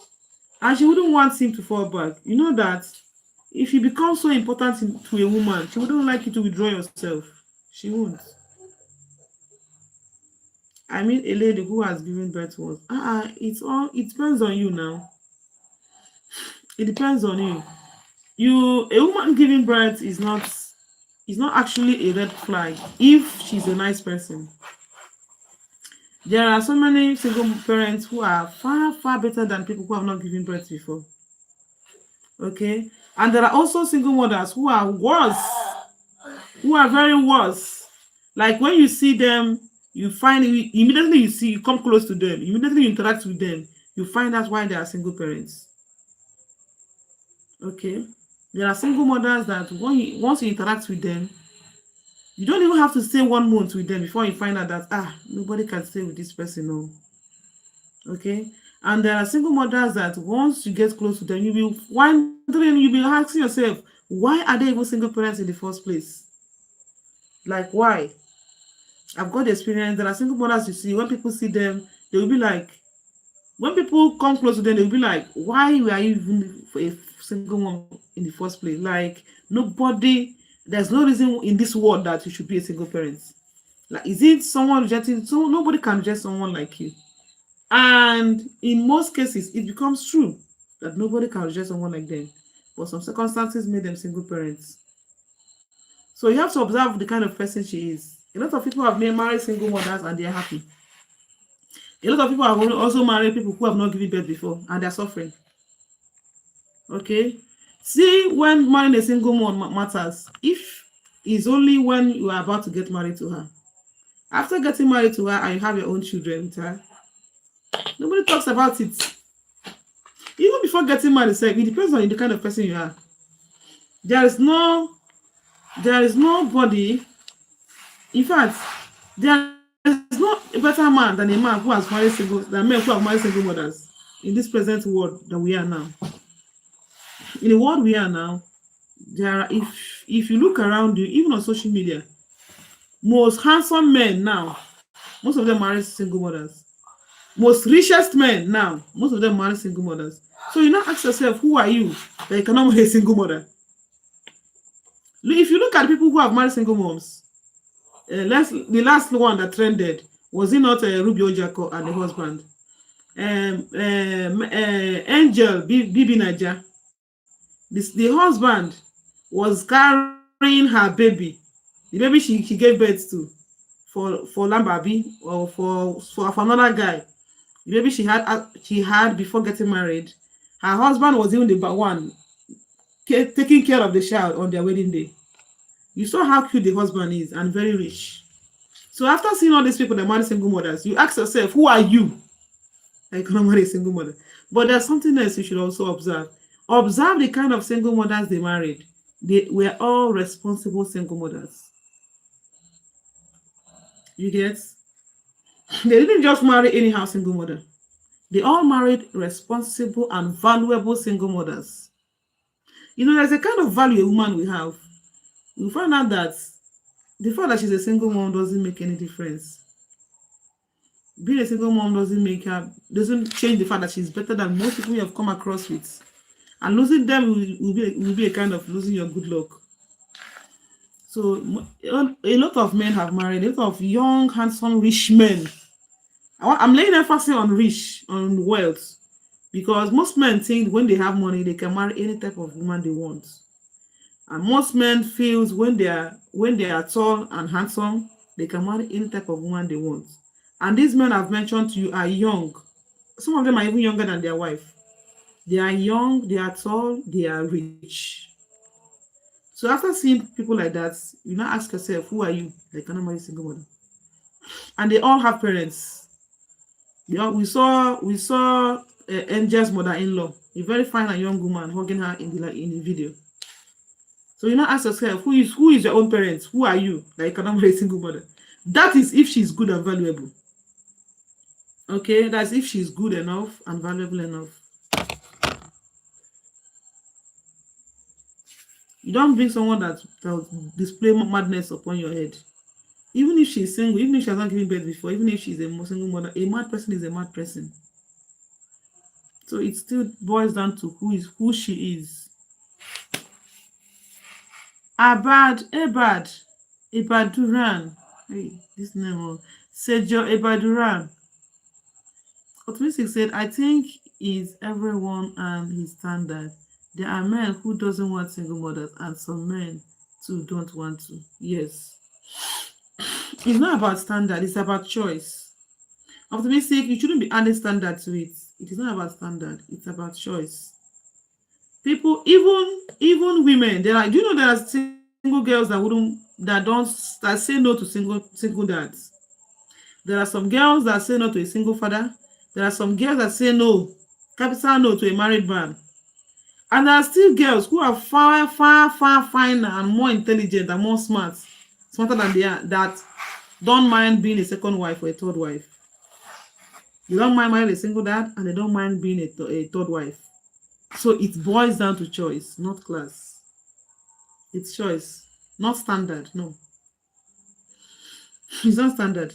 Speaker 1: and she wouldn't want him to fall back. You know that if you become so important to a woman, she wouldn't like you to withdraw yourself. She won't. I mean, a lady who has given birth was it depends on you now. It depends on you. A woman giving birth is not actually a red flag if she's a nice person. There are so many single parents who are far, far better than people who have not given birth before. Okay? And there are also single mothers who are worse, who are very worse. Like when you see them, immediately you come close to them, immediately you interact with them, you find out why they are single parents. Okay? There are single mothers that once you interact with them, you don't even have to stay 1 month with them before you find out that nobody can stay with this person. No. Okay? And there are single mothers that once you get close to them, you'll be wondering, you'll be asking yourself, why are they even single parents in the first place? Like, why? I've got the experience. There are single mothers you see, when people see them, they will be like, when people come close to them, they'll be like, why were you even a single mom in the first place? Like, there's no reason in this world that you should be a single parent. Like, is it someone rejecting? So nobody can reject someone like you. And in most cases, it becomes true that nobody can reject someone like them. But some circumstances made them single parents. So you have to observe the kind of person she is. A lot of people have married single mothers and they are happy. A lot of people have also married people who have not given birth before and they're suffering. Okay? See, when marrying a single mom matters, if it's only when you are about to get married to her. After getting married to her and you have your own children with her, nobody talks about it. Even before getting married, it depends on the kind of person you are. There is nobody, in fact, there is no better man than a man who has married men who have married single mothers in this present world that we are now. In the world we are now, there are, if you look around you, even on social media, most handsome men now, most of them marry single mothers. Most richest men now, most of them marry single mothers. So you now ask yourself, who are you that you cannot marry a single mother? If you look at people who have married single moms, the last one that trended, was it not Rubio Jaco and the husband? Angel Bibi Naja. The husband was carrying her baby, the baby she gave birth to for Lambabi or for another guy. The baby she had before getting married. Her husband was even the one taking care of the child on their wedding day. You saw how cute the husband is and very rich. So after seeing all these people that marry single mothers, you ask yourself, who are you? I cannot marry a single mother. But there's something else you should also observe. Observe the kind of single mothers they married. They were all responsible single mothers. You get? They didn't just marry anyhow single mother. They all married responsible and valuable single mothers. There's a kind of value a woman will have. You find out that the fact that she's a single mom doesn't make any difference. Being a single mom doesn't change the fact that she's better than most people you have come across with. And losing them will be a kind of losing your good luck. So a lot of men have married, a lot of young, handsome, rich men. I'm laying emphasis on rich, on wealth, because most men think when they have money, they can marry any type of woman they want. And most men feel when they are tall and handsome, they can marry any type of woman they want. And these men I've mentioned to you are young. Some of them are even younger than their wife. They are young, they are tall, they are rich. So after seeing people like that, you now ask yourself, who are you? They cannot marry a single mother. And they all have parents. We saw Angel's mother-in-law, a very fine and young woman, hugging her in the video. So you now ask yourself, who is your own parents? Who are you? Like, cannot marry a single mother. That is if she's good and valuable. Okay, that's if she's good enough and valuable enough. You don't bring someone that will display madness upon your head. Even if she's single, even if she has not given birth before, even if she's a single mother, a mad person is a mad person. So it still boils down to who she is. Ibaduran. Hey, this name, Sejo Ibaduran. Optimistic said, I think is everyone and his standard. There are men who doesn't want single mothers, and some men too don't want to. Yes. It's not about standard, it's about choice. Optimistic, you shouldn't be adding standard to it. It is not about standard, it's about choice. People, even women, do you know there are single girls that say no to single dads. There are some girls that say no to a single father. There are some girls that say no, capital no, to a married man. And there are still girls who are far finer and more intelligent and more smarter than they are, that don't mind being a second wife or a third wife. They don't mind marrying a single dad, and they don't mind being a third wife. So it boils down to choice, not class. It's choice, not standard. No, it's not standard.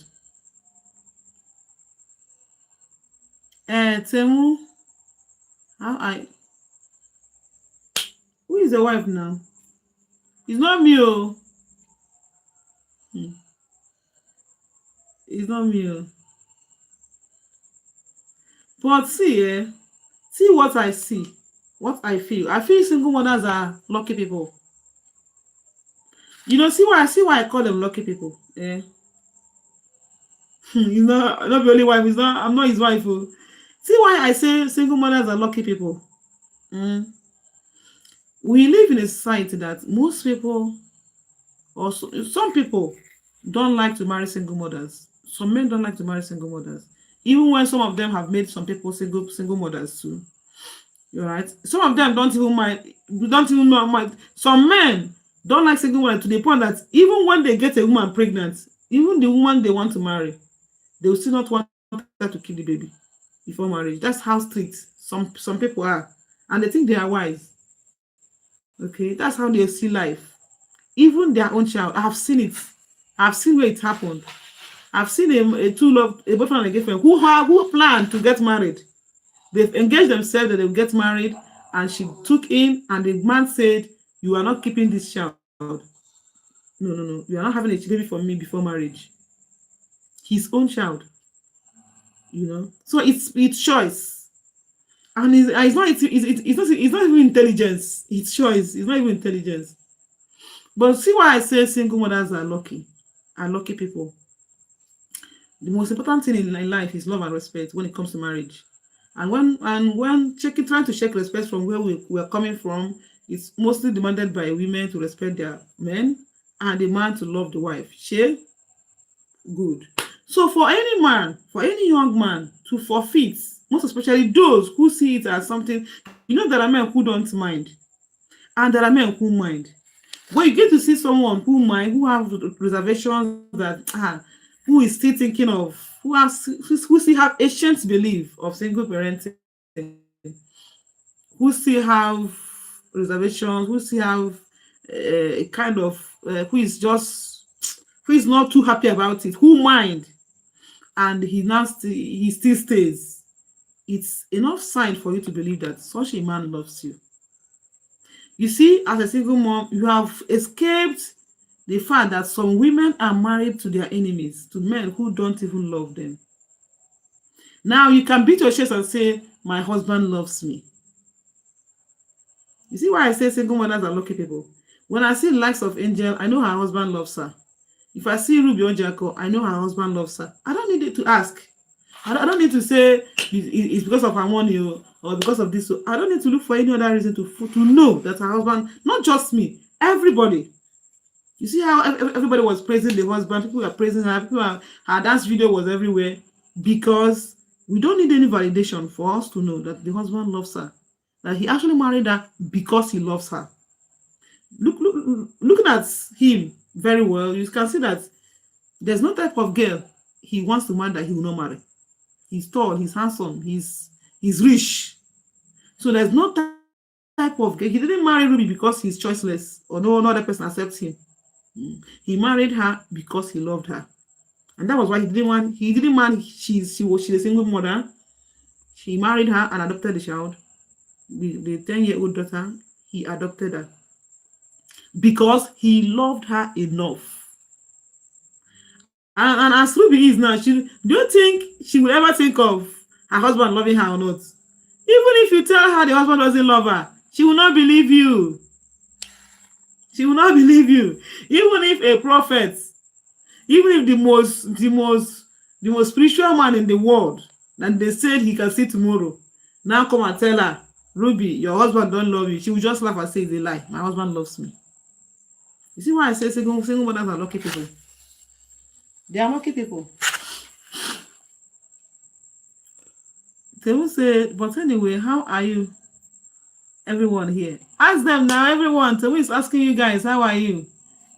Speaker 1: Temu, who is the wife now? It's not me. It's not me. But see what I see, what I feel. I feel single mothers are lucky people. See why I call them lucky people. He's not the only wife. I'm not his wife. See why I say single mothers are lucky people. We live in a society that most people, or some people, don't like to marry single mothers. Some men don't like to marry single mothers, even when some of them have made some people single mothers too. You're right. Some of them don't even mind. Some men don't like single mothers to the point that even when they get a woman pregnant, even the woman they want to marry, they will still not want her to kill the baby before marriage. That's how strict some people are, and they think they are wise. Okay, that's how they see life. Even their own child, I have seen it. I've seen where it happened. I've seen a boyfriend and a girlfriend who planned to get married. They've engaged themselves that they'll get married, and she took in, and the man said, "You are not keeping this child. No. You are not having a baby for me before marriage." His own child. So it's choice, and it's not even intelligence. It's choice. It's not even intelligence. But see why I say single mothers are lucky people. The most important thing in life is love and respect when it comes to marriage. And when trying to check respect from where we are coming from, it's mostly demanded by women to respect their men, and the man to love the wife. Share good. So for any man, for any young man to forfeit, most especially those who see it as something, there are men who don't mind, and there are men who mind. When you get to see someone who mind, who have reservations, that who is still thinking of who still have ancient belief of single parenting, who still have reservations, who still have a kind of who is not too happy about it, who mind, and he still stays. It's enough sign for you to believe that such a man loves you. You see, as a single mom, you have escaped the fact that some women are married to their enemies, to men who don't even love them. Now you can beat your chest and say, my husband loves me. You see why I say single mothers are lucky people? When I see the likes of Angel, I know her husband loves her. If I see Ruby Ojako, I know her husband loves her. I don't need to ask. I don't need to say it's because of her money or because of this. So I don't need to look for any other reason to know that her husband, not just me, everybody. You see how everybody was praising the husband, people were praising her, her dance video was everywhere, because we don't need any validation for us to know that the husband loves her, that he actually married her because he loves her. Looking at him very well, you can see that there's no type of girl he wants to marry that he will not marry. He's tall, he's handsome, he's rich. So there's no type of girl. He didn't marry Ruby because he's choiceless or no other person accepts him. He married her because he loved her. And that was why he didn't marry, she's a single mother. He married her and adopted the child. The 10-year-old daughter, he adopted her. Because he loved her enough. And as Ruby is now, do you think she will ever think of her husband loving her or not? Even if you tell her the husband doesn't love her, she will not believe you. She will not believe you. Even if a prophet, even if the most spiritual man in the world, that they said he can see tomorrow, now come and tell her, Ruby, your husband don't love you, she will just laugh and say it's a lie. My husband loves me. You see why I say single mothers are lucky people? They are lucky people. They will say, but anyway, how are you? Everyone here. Ask them now, everyone. Temu is asking you guys, how are you?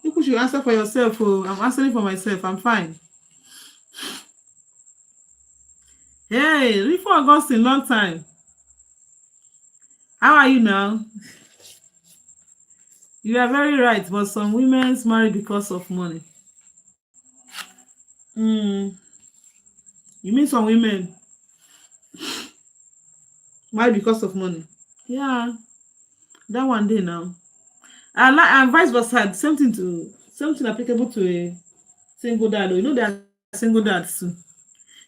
Speaker 1: People should answer for yourself. Oh, I'm answering for myself. I'm fine. Hey, before Augustine, long time. How are you now? You are very right, but some women marry because of money. You mean some women marry because of money? Yeah, that one day now. And vice versa, something applicable to a single dad. You know there are single dads too.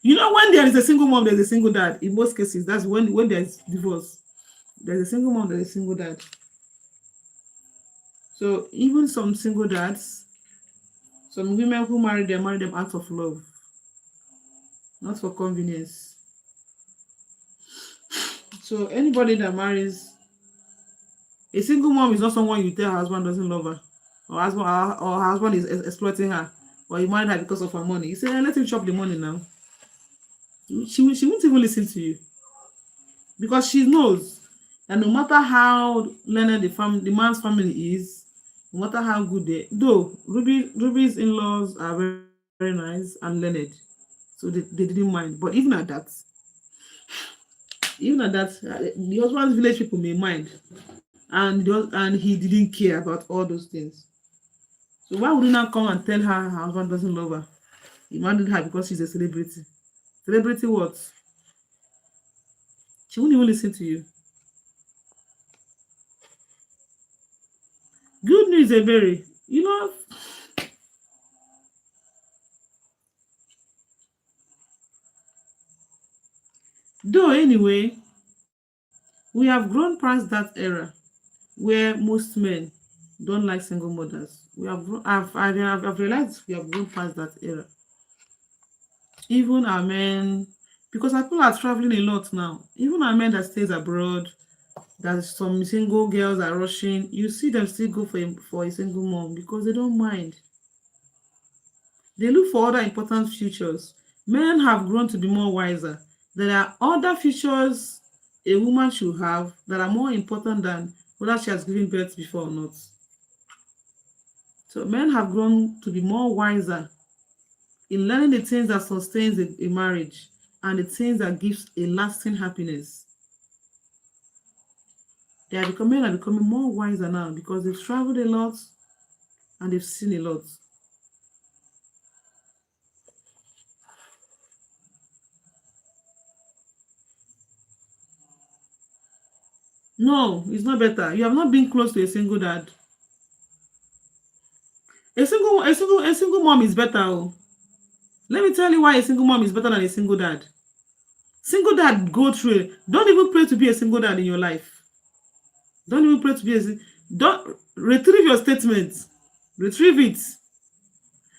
Speaker 1: You know when there is a single mom, there's a single dad. In most cases, that's when there's divorce. There's a single mom, there's a single dad. So even some single dads, some women who marry them out of love, not for convenience. So anybody that marries a single mom is not someone you tell her husband doesn't love her, or her husband is exploiting her, or he married her because of her money. You say, hey, let him chop the money now. She won't even listen to you, because she knows that no matter how learned the man's family is, no matter how good though Ruby's in-laws are very, very nice and learned, so they didn't mind. But even at that, the husband's village people may mind, and he didn't care about all those things. So why would he not come and tell her husband doesn't love her? He married her because she's a celebrity. Celebrity what? She won't even listen to you. Good news, Ebere. You know, though anyway, we have grown past that era where most men don't like single mothers. I've realized we have grown past that era. Even our men, because our people are traveling a lot now. Even our men that stays abroad, that some single girls are rushing, you see them still go for a single mom because they don't mind. They look for other important futures. Men have grown to be more wiser. There are other features a woman should have that are more important than whether she has given birth before or not. So men have grown to be more wiser in learning the things that sustains a marriage and the things that gives a lasting happiness. Men are becoming more wiser now because they've traveled a lot and they've seen a lot. No, it's not better. You have not been close to a single dad. A single mom is better. Oh. Let me tell you why a single mom is better than a single dad. Single dad go through it. Don't even pray to be a single dad in your life. Don't even pray to be don't retrieve your statements. Retrieve it.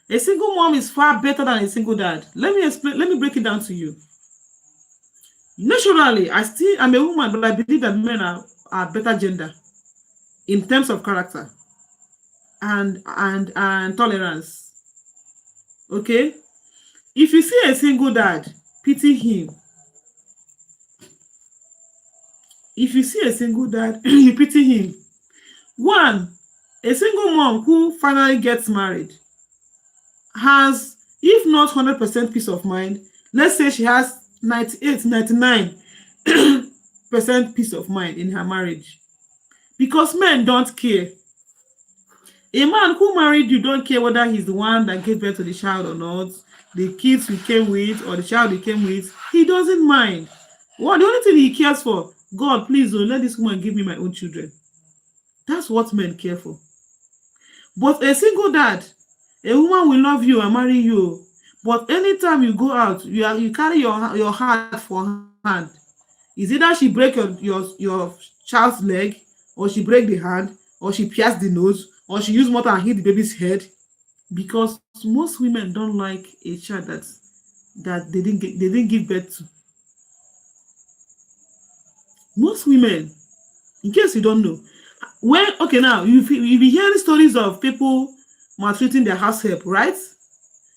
Speaker 1: A single mom is far better than a single dad. Let me break it down to you. Naturally, I'm a woman, but I believe that men are better gender in terms of character and tolerance. Okay? If you see a single dad, pity him. If you see a single dad, you pity him. One, a single mom who finally gets married has, if not 100% peace of mind, let's say she has 98, 99% peace of mind in her marriage. Because men don't care. A man who married you don't care whether he's the one that gave birth to the child or not, the kids we came with or the child he came with. He doesn't mind. The only thing he cares for, God, please don't let this woman give me my own children. That's what men care for. But a single dad, a woman will love you and marry you. But anytime you go out, you carry your heart for hand. Is either she break your child's leg, or she break the hand, or she pierce the nose, or she use mortar and hit the baby's head. Because most women don't like a child that they didn't give birth to. Most women, in case you don't know, now you be hearing stories of people maltreating their house help, right?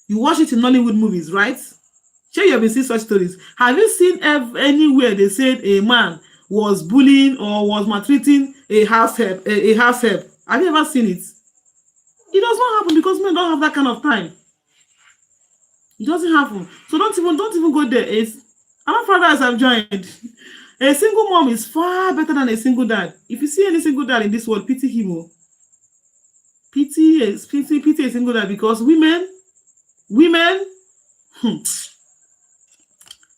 Speaker 1: You watch it in Nollywood movies, right? Sure, you have been seeing such stories. Have you seen anywhere they said a man was bullying or was maltreating a house help? Have you ever seen it? It does not happen because men don't have that kind of time. It doesn't happen. So don't even go there. Our fathers have joined. A single mom is far better than a single dad. If you see any single dad in this world, pity him. Pity a single dad, because women.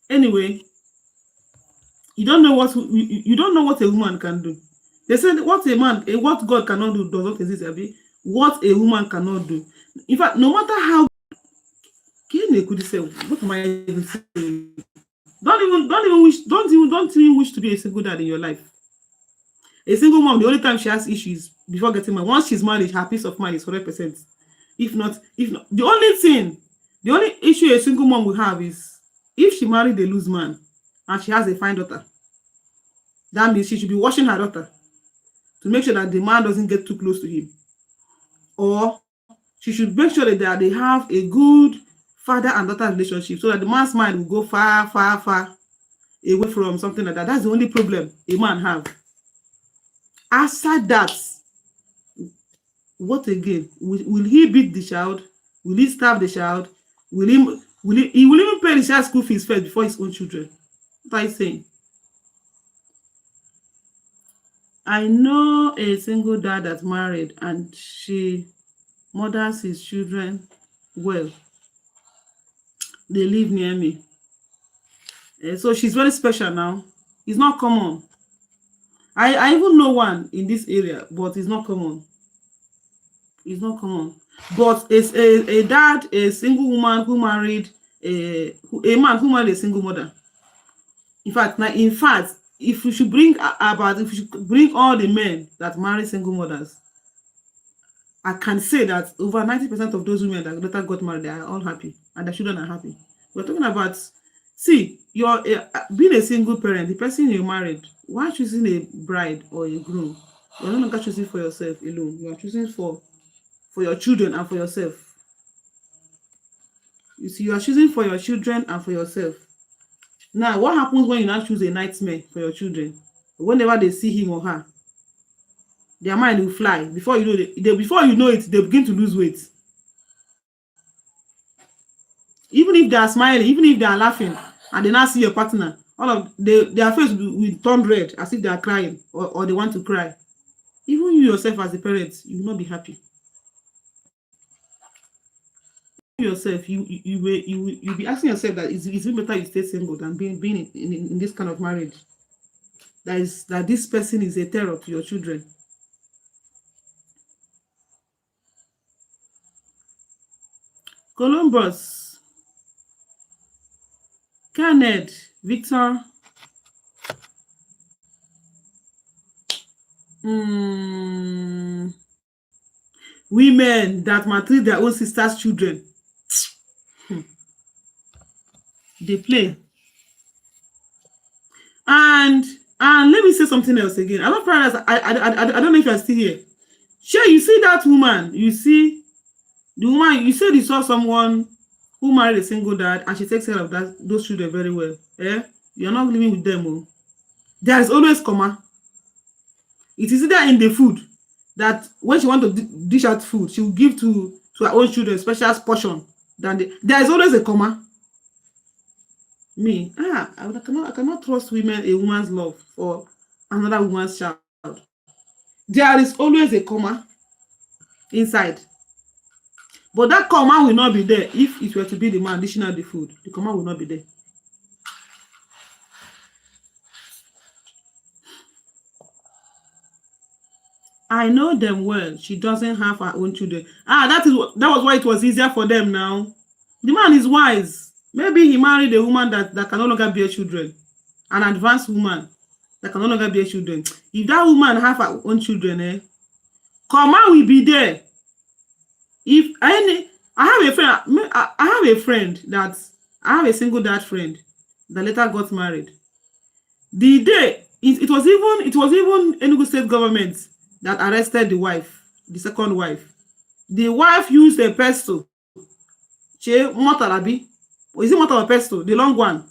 Speaker 1: Anyway, you don't know what a woman can do. They said what God cannot do does not exist. What a woman cannot do. In fact, no matter how, what am I even saying? Don't even wish to be a single dad in your life. A single mom, the only time she has issues before getting married, once she's married, her peace of mind is 100%. If not, the only issue a single mom will have is if she married a loose man and she has a fine daughter. That means she should be watching her daughter to make sure that the man doesn't get too close to him. Or she should make sure that they have a good father and daughter relationship, so that the man's mind will go far, far, far away from something like that. That's the only problem a man have. Aside that, what again? Will he beat the child? Will he starve the child? He will even pay the child school fees first before his own children? What are you saying? I know a single dad that's married and she mothers his children well. They live near me. So she's very special now. It's not common. I even know one in this area, but it's not common. It's not common. But it's a dad, a single woman who married a man who married a single mother. In fact, if we should bring all the men that marry single mothers, I can say that over 90% of those women that later got married, they are all happy and their children are happy. We're talking about, you're being a single parent, the person you married, why choosing a bride or a groom? You're no longer choosing for yourself alone. You are choosing for your children and for yourself. You see, you are choosing for your children and for yourself. Now, what happens when you now choose a nightmare for your children? Whenever they see him or her, their mind will fly. Before you know it, they begin to lose weight. Even if they are smiling, even if they are laughing, and they now see your partner, all of their face will turn red as if they are crying, or they want to cry. Even you yourself as a parent, you will not be happy. You yourself, you'll be asking yourself that it's even better you stay single than being in this kind of marriage. That this person is a terror to your children. Columbus, Kenneth, Victor, women that maltreat their own sisters' children, they play. And let me say something else again. I love paradise. I don't know if you're still here. Sure, you see that woman. You see the woman. You said you saw someone who married a single dad and she takes care of those children very well. Eh? You're not living with them. Oh. There is always comma. It is either in the food that when she wants to dish out food, she will give to her own children special portion. There is always a comma. Me, I cannot trust a woman's love for another woman's child. There is always a comma inside. But that comma will not be there if it were to be the man dishing out the food. The comma will not be there. I know them well. She doesn't have her own children. That was why it was easier for them now. The man is wise. Maybe he married a woman that can no longer bear children. An advanced woman that can no longer bear children. If that woman have her own children, comma will be there. I have a single dad friend that later got married. The day it was even Enugu state government that arrested the wife, the second wife. The wife used a pestle, motarabi, or is it motor or pestle, the long one,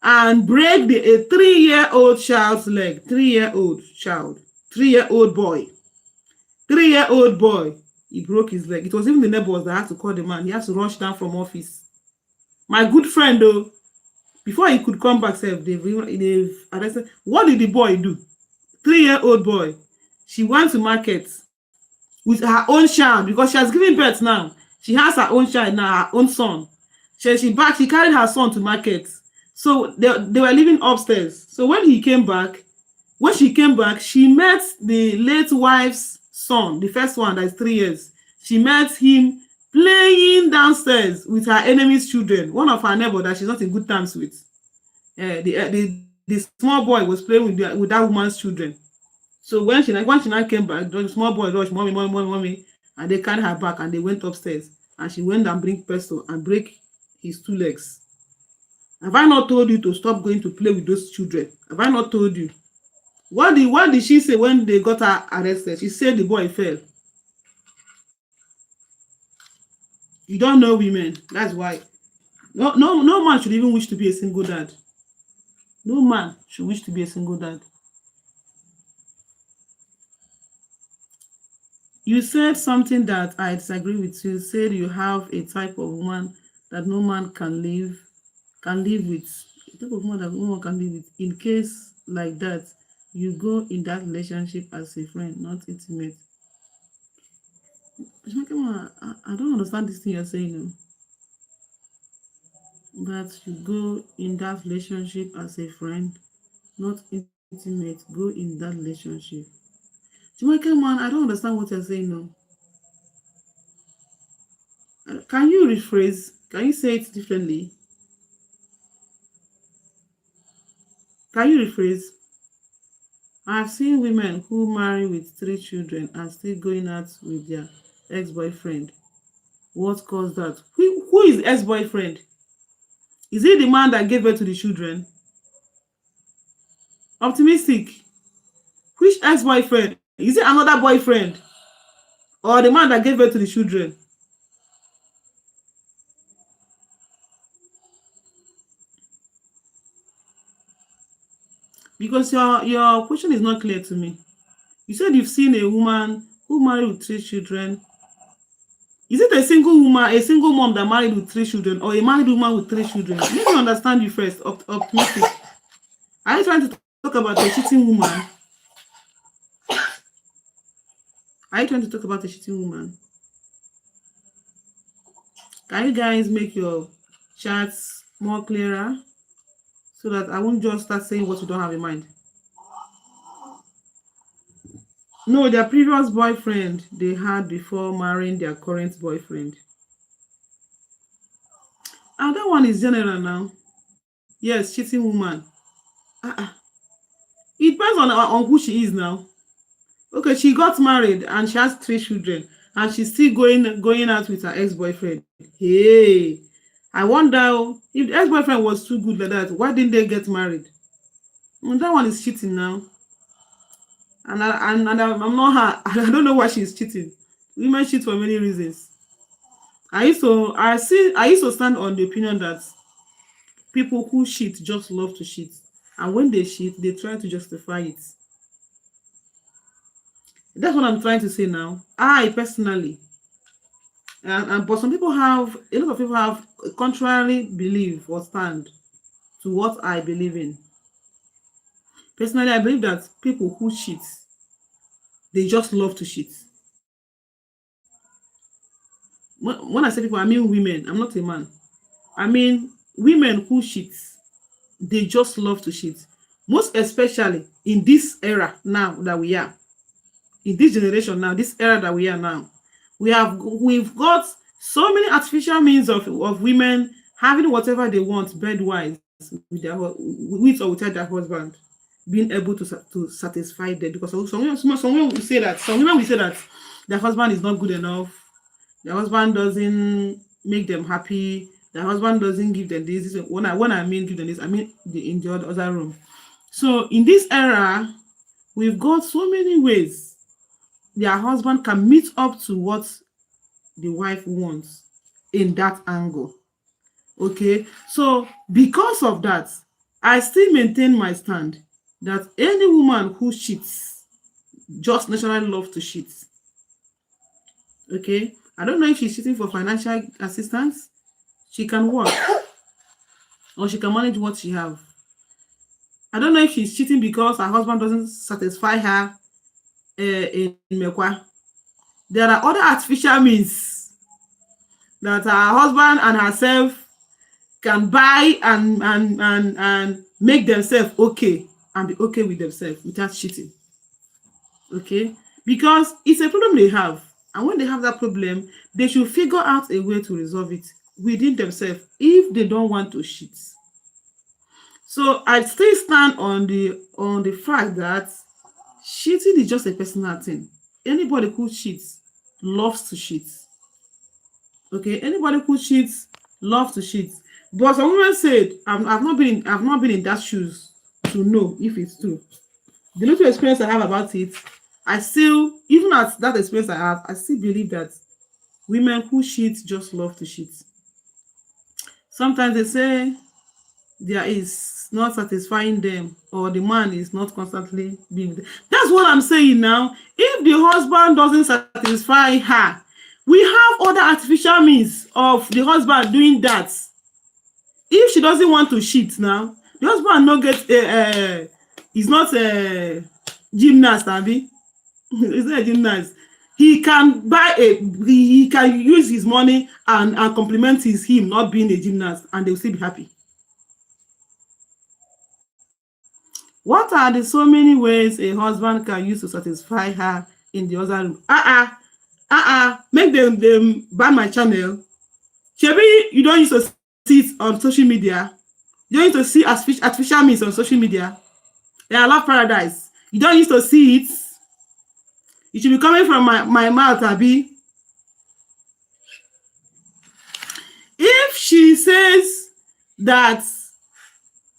Speaker 1: and break a 3-year-old child's leg. 3-year-old child, 3-year-old boy, 3-year-old boy. He broke his leg. It was even the neighbors that had to call the man. He had to rush down from office. My good friend, though, before he could come back, they've arrested. What did the boy do? 3-year-old boy. She went to market with her own child because she has given birth now. She has her own child now, her own son. She carried her son to market. So they were living upstairs. So when she came back, she met the late wife's son, the first one that is 3 years. She met him playing downstairs with her enemy's children, one of her neighbors that she's not in good terms with. The small boy was playing with that woman's children. So when she now came back, the small boy rushed, mommy, and they carried her back and they went upstairs. And she went and bring pestle and break his 2 legs. Have I not told you to stop going to play with those children? Have I not told you? What did she say when they got her arrested? She said the boy fell. You don't know women. That's why. No man should even wish to be a single dad. No man should wish to be a single dad. You said something that I disagree with. You said you have a type of woman that no man can live with. A type of woman that no one can live with. In case like that, you go in that relationship as a friend, not intimate. I don't understand this thing you're saying. That you go in that relationship as a friend, not intimate. Go in that relationship. Jamaican man, I don't understand what you're saying now. Can you rephrase? Can you say it differently? Can you rephrase? I've seen women who marry with 3 children and still going out with their ex-boyfriend. What caused that? Who is the ex-boyfriend? Is it the man that gave birth to the children? Optimistic. Which ex-boyfriend? Is it another boyfriend? Or the man that gave birth to the children? Because your question is not clear to me. You said you've seen a woman who married with 3 children. Is it a single woman, a single mom that married with 3 children, or a married woman with 3 children? Let me understand you first. Optimistic. Are you trying to talk about a cheating woman? Are you trying to talk about a cheating woman? Can you guys make your chats more clearer so that I won't just start saying what you don't have in mind? No, their previous boyfriend they had before marrying their current boyfriend. And that one is general now. Yes, cheating woman. Uh-uh. It depends on who she is now. Okay, she got married and she has 3 children, and she's still going out with her ex-boyfriend. Hey, I wonder if the ex-boyfriend was too good like that, why didn't they get married? That one is cheating now. And I'm not her. I don't know why she's cheating. Women cheat for many reasons. I used to stand on the opinion that people who cheat just love to cheat, and when they cheat, they try to justify it. That's what I'm trying to say now. I personally, but some people have, a lot of people have contrary belief or stand to what I believe in. Personally, I believe that people who cheat, they just love to cheat. When I say people, I mean women. I'm not a man. I mean women who cheat, they just love to cheat. Most especially in this era now that we are. In this generation now, this era that we are now, we've got so many artificial means of women having whatever they want bed-wise with or without their husband, being able to satisfy them. Because some women will say that their husband is not good enough, their husband doesn't make them happy, their husband doesn't give them this. When I mean give them this, I mean in the other room. So in this era, we've got so many ways their husband can meet up to what the wife wants in that angle. Okay, so because of that, I still maintain my stand that any woman who cheats just naturally loves to cheat. Okay, I don't know if she's cheating for financial assistance. She can work or she can manage what she have. I don't know if she's cheating because her husband doesn't satisfy her in Mekwa. There are other artificial means that her husband and herself can buy and make themselves okay and be okay with themselves without cheating. Okay, because it's a problem they have, and when they have that problem, they should figure out a way to resolve it within themselves if they don't want to cheat. So I still stand on the fact that cheating is just a personal thing. Anybody who cheats loves to cheat. Okay, anybody who cheats loves to cheat. But some women said, I've not been in that shoes to know if it's true. The little experience I have about it, I still, even at that experience I have, I still believe that women who cheat just love to cheat. Sometimes they say there is not satisfying them, or the man is not constantly being there. That's what I'm saying now. If the husband doesn't satisfy her, we have other artificial means of the husband doing that. If she doesn't want to cheat now, the husband not get he's not a gymnast, Abby. He's not a gymnast. He can he can use his money and compliment him not being a gymnast, and they'll still be happy. What are the so many ways a husband can use to satisfy her in the other room? Make them buy my channel. Shebi, you don't use to see it on social media. You don't use to see artificial means on social media. I love paradise. You don't use to see it. It should be coming from my mouth, Abi. If she says that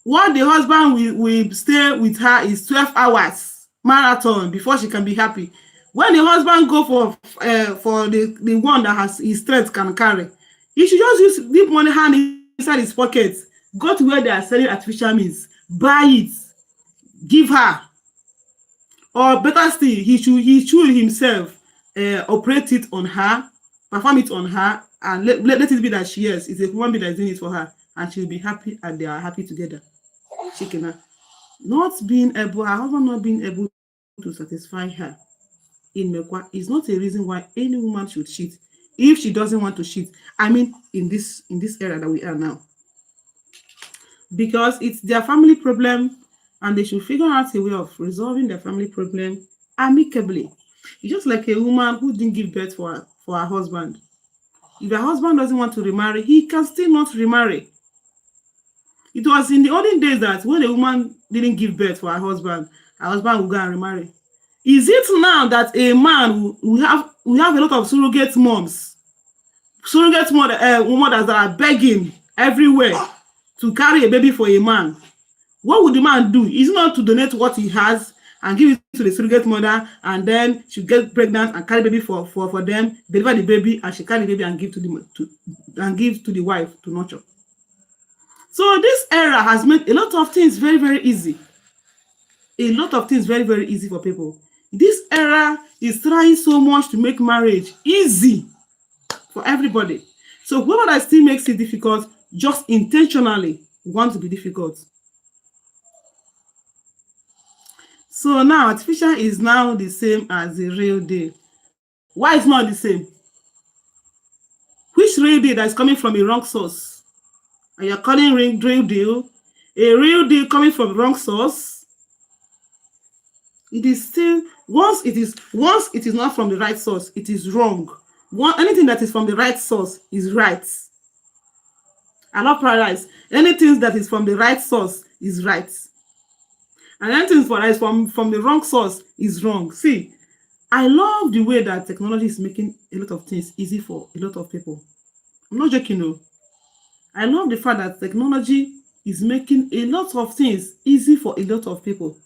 Speaker 1: what the husband will stay with her is 12 hours marathon before she can be happy, when the husband go for the one that has his strength can carry, he should just use deep money hand inside his pocket, go to where they are selling artificial means, buy it, give her. Or better still, he should himself operate it on her perform it on her, and let it be that she, yes, it's a human being that is doing it for her, and she'll be happy, and they are happy together. Chicken. Not being able, her husband not being able to satisfy her in Mekwa is not a reason why any woman should cheat if she doesn't want to cheat. I mean, in this era that we are now, because it's their family problem, and they should figure out a way of resolving their family problem amicably. It's just like a woman who didn't give birth for her husband. If her husband doesn't want to remarry, he can still not remarry. It was in the olden days that when a woman didn't give birth for her husband will go and remarry. Is it now that a man we have a lot of surrogate moms, mothers that are begging everywhere to carry a baby for a man? What would the man do? Is it not to donate what he has and give it to the surrogate mother, and then she get pregnant and carry baby for them, deliver the baby, and she carry the baby and give to the wife to nurture? So this era has made a lot of things very, very easy. A lot of things very, very easy for people. This era is trying so much to make marriage easy for everybody. So whoever that still makes it difficult, just intentionally want to be difficult. So now artificial is now the same as the real deal. Why is not the same? Which real deal that is coming from a wrong source? And you're calling real deal a real deal coming from the wrong source? It is still, once it is not from the right source, it is wrong. Anything that is from the right source is right. I love paradise. Anything that is from the right source is right. And anything that is from the wrong source is wrong. See, I love the way that technology is making a lot of things easy for a lot of people. I'm not joking, no. I love the fact that technology is making a lot of things easy for a lot of people.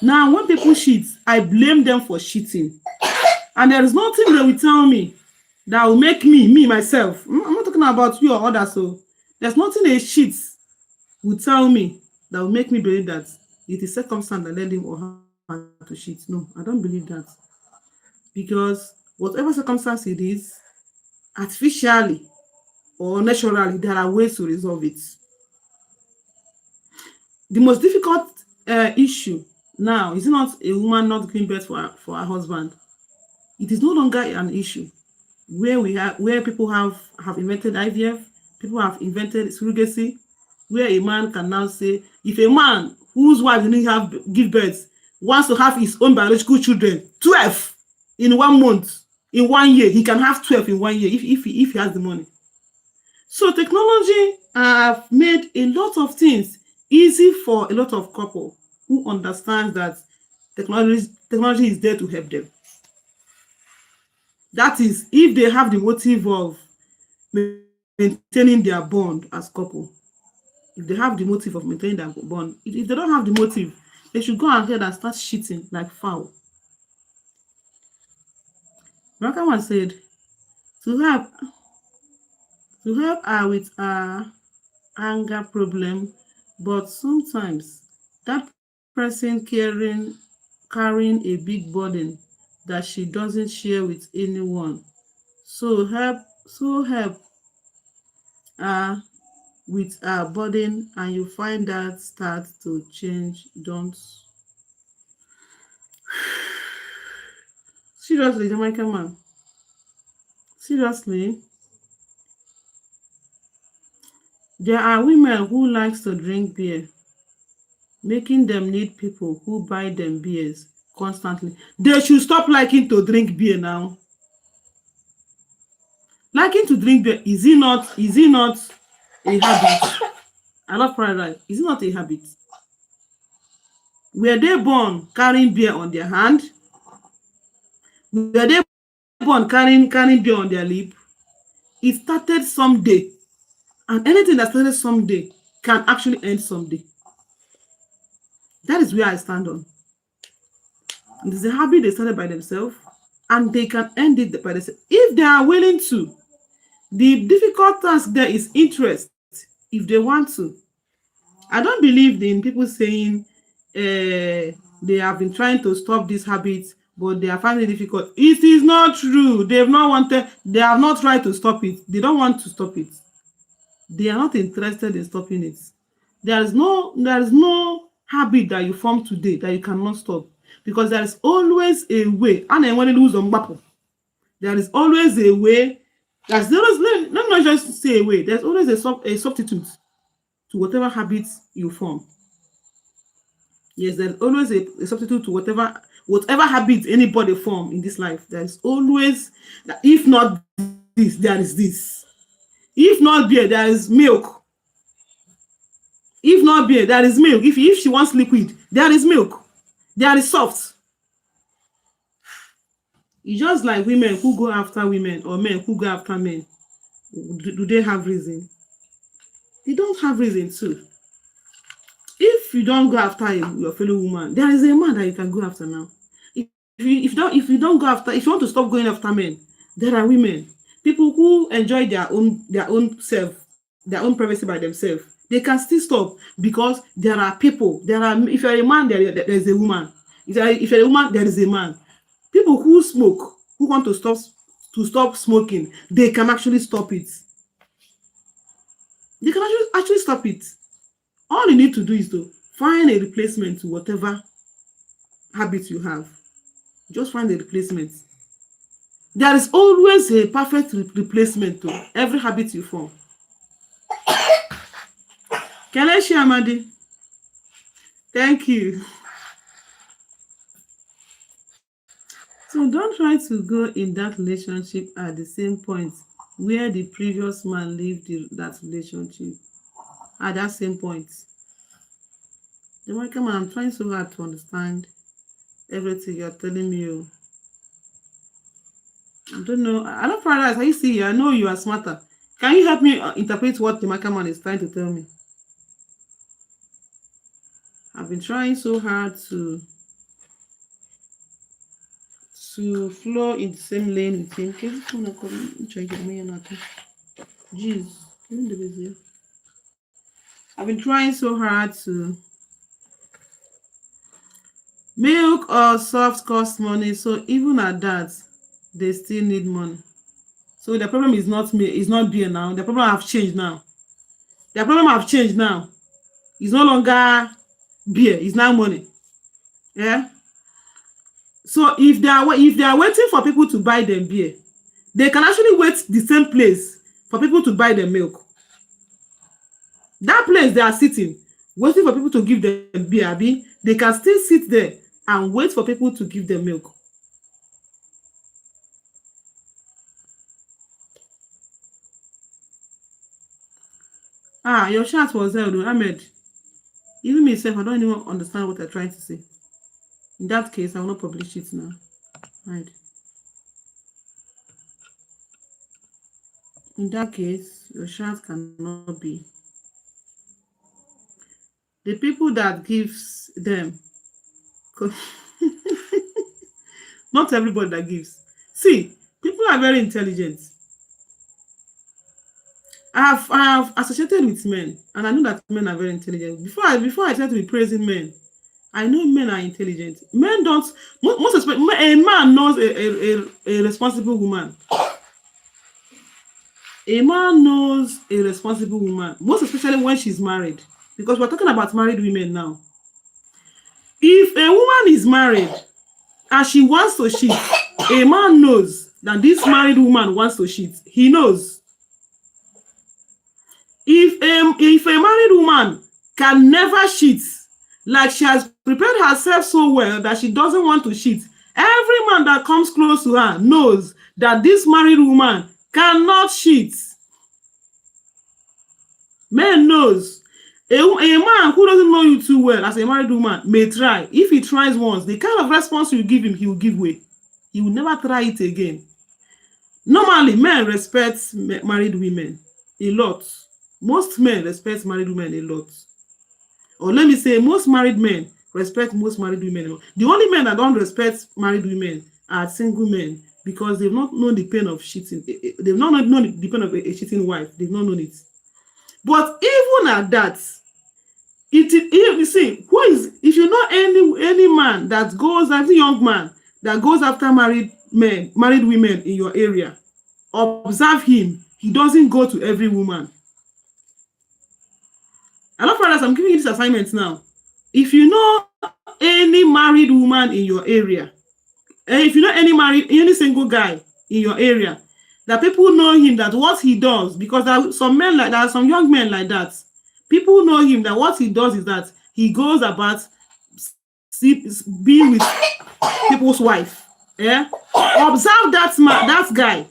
Speaker 1: Now, when people cheat, I blame them for cheating. And there is nothing they will tell me that will make me myself, I'm not talking about you or others, so there's nothing a cheat will tell me that will make me believe that it is circumstance that led him or her to cheat. No, I don't believe that. Because whatever circumstance it is, artificially or naturally, there are ways to resolve it. The most difficult issue now is not a woman not giving birth for her husband. It is no longer an issue where people have invented IVF, people have invented surrogacy, where a man can now say, if a man whose wife didn't give birth wants to have his own biological children, 12 in 1 month, in 1 year, he can have 12 in 1 year if he has the money. So technology have made a lot of things easy for a lot of couples who understand that technology is there to help them. That is, if they have the motive of maintaining their bond as couple. If they have the motive of maintaining their bond, if they don't have the motive, they should go ahead and start cheating like foul. Rakawan said, to help her with her anger problem, but sometimes that person carrying a big burden that she doesn't share with anyone. So help her with her burden, and you find that start to change. Don't. Seriously, Jamaican man. Seriously. There are women who likes to drink beer, making them need people who buy them beers constantly. They should stop liking to drink beer now. Liking to drink beer, is it not a habit? I love paradise. Is it not a habit? Were they born carrying beer on their hand? Were they born carrying beer on their lip? It started someday. And anything that started someday can actually end someday. That is where I stand on. It is a habit they started by themselves, and they can end it by themselves if they are willing to. The difficult task there is interest, if they want to. I don't believe in people saying they have been trying to stop this habit, but they are finding it difficult. It is not true. They have not tried to stop it. They don't want to stop it. They are not interested in stopping it. There is no habit that you form today that you cannot stop, because there is always a way. And then when you lose on battle, there is always a way. Let me not just say a way. There's always a substitute to whatever habits you form. Yes, there's always a substitute to whatever habit anybody form in this life. There's always, if not this, there is this. If not beer, there is milk. If not beer, there is milk. If she wants liquid, there is milk. There is soft. It's just like women who go after women, or men who go after men. Do they have reason? They don't have reason too. If you don't go after your fellow woman, there is a man that you can go after now. If you don't go after, if you want to stop going after men, there are women, people who enjoy their own self, their own privacy by themselves. They can still stop, because there are people. If you're a man, there is a woman. If you're a woman, there is a man. People who smoke, who want to stop smoking, they can actually stop it. They can actually stop it. All you need to do is to find a replacement to whatever habit you have. Just find a replacement. There is always a perfect replacement to every habit you form. Kelechi Amadi, thank you. So don't try to go in that relationship at the same point where the previous man left that relationship. At that same point. Jamaican man, I'm trying so hard to understand everything you're telling me. I don't know. I don't Paradise. I see you. I know you are smarter. Can you help me interpret what the Jamaican man is trying to tell me? I've been trying so hard to flow in the same lane with him. Jeez. I've been trying so hard to. Milk or soft cost money, so even at that, they still need money. So the problem is not beer now. The problem have changed now. It's no longer beer. It's now money. Yeah. So if they are waiting for people to buy them beer, they can actually wait the same place for people to buy them milk. That place they are sitting, waiting for people to give them beer, they can still sit there and wait for people to give them milk. Your chat was there, Ahmed. Even myself, I don't even understand what they're trying to say. In that case, I will not publish it now. Right. In that case, your chat cannot be. The people that gives them, not everybody that gives. See, people are very intelligent. I have associated with men, and I know that men are very intelligent. Before I try to be praising men, I know men are intelligent. Men don't. Most especially, a man knows a responsible woman. A man knows a responsible woman, most especially when she's married, because we're talking about married women now. If a woman is married and she wants to cheat, a man knows that this married woman wants to cheat. He knows. If a married woman can never cheat, like she has prepared herself so well that she doesn't want to cheat, every man that comes close to her knows that this married woman cannot cheat. Man knows. A man who doesn't know you too well as a married woman may try. If he tries once, the kind of response you give him, he will give way. He will never try it again. Normally, men respect married women a lot. Most men respect married women a lot. Or let me say, most married men respect most married women a lot. The only men that don't respect married women are single men, because they've not known the pain of cheating. They've not known the pain of a cheating wife. They've not known it. But even at that, you see, if you know any man that goes, as a young man that goes after married women in your area, observe him. He doesn't go to every woman. And not brothers, I'm giving you this assignment now. If you know any married woman in your area, and if you know any single guy in your area, that people know him, that what he does, because there are some men like that, some young men like that. People know him that what he does is that he goes about being with people's wife. Yeah, observe that man, that guy.